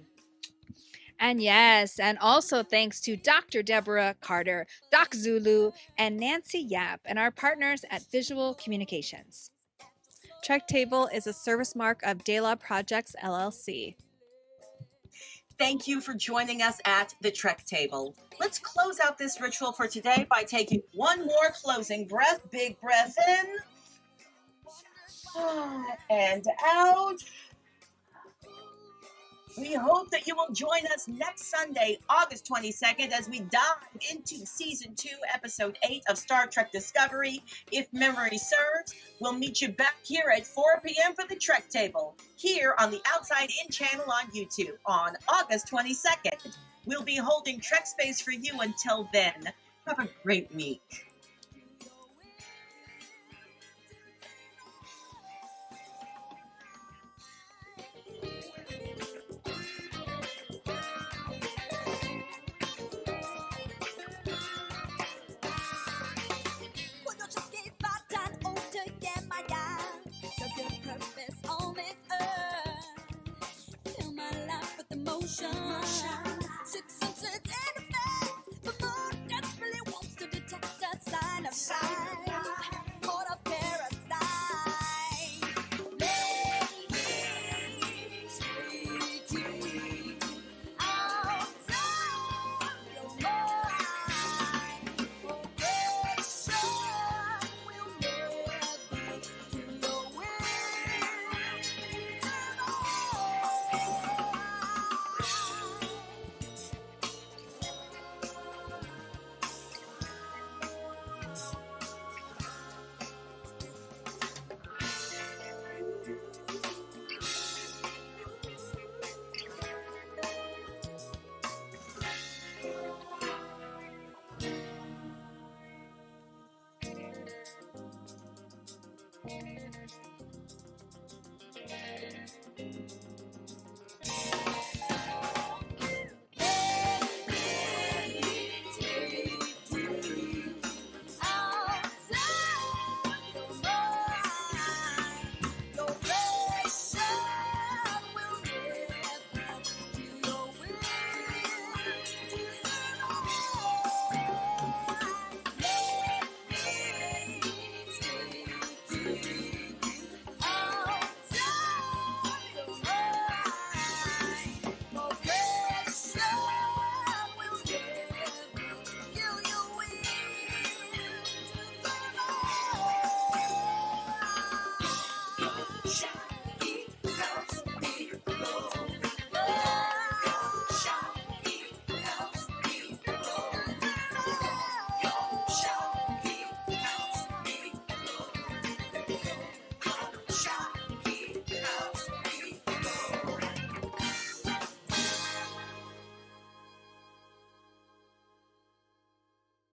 D: And yes, and also thanks to Dr. Deborah Carter, Doc Zulu, and Nancy Yap, and our partners at Visual Communications.
B: Trek Table is a service mark of De La Projects, LLC.
C: Thank you for joining us at the Trek Table. Let's close out this ritual for today by taking one more closing breath. Big breath in. And out. We hope that you will join us next Sunday, August 22nd, as we dive into Season 2, Episode 8 of Star Trek Discovery. If memory serves, we'll meet you back here at 4 p.m. for the Trek Table, here on the Outside In channel on YouTube on August 22nd. We'll be holding Trek Space for you until then. Have a great week.
H: Motion. 6 and 6 and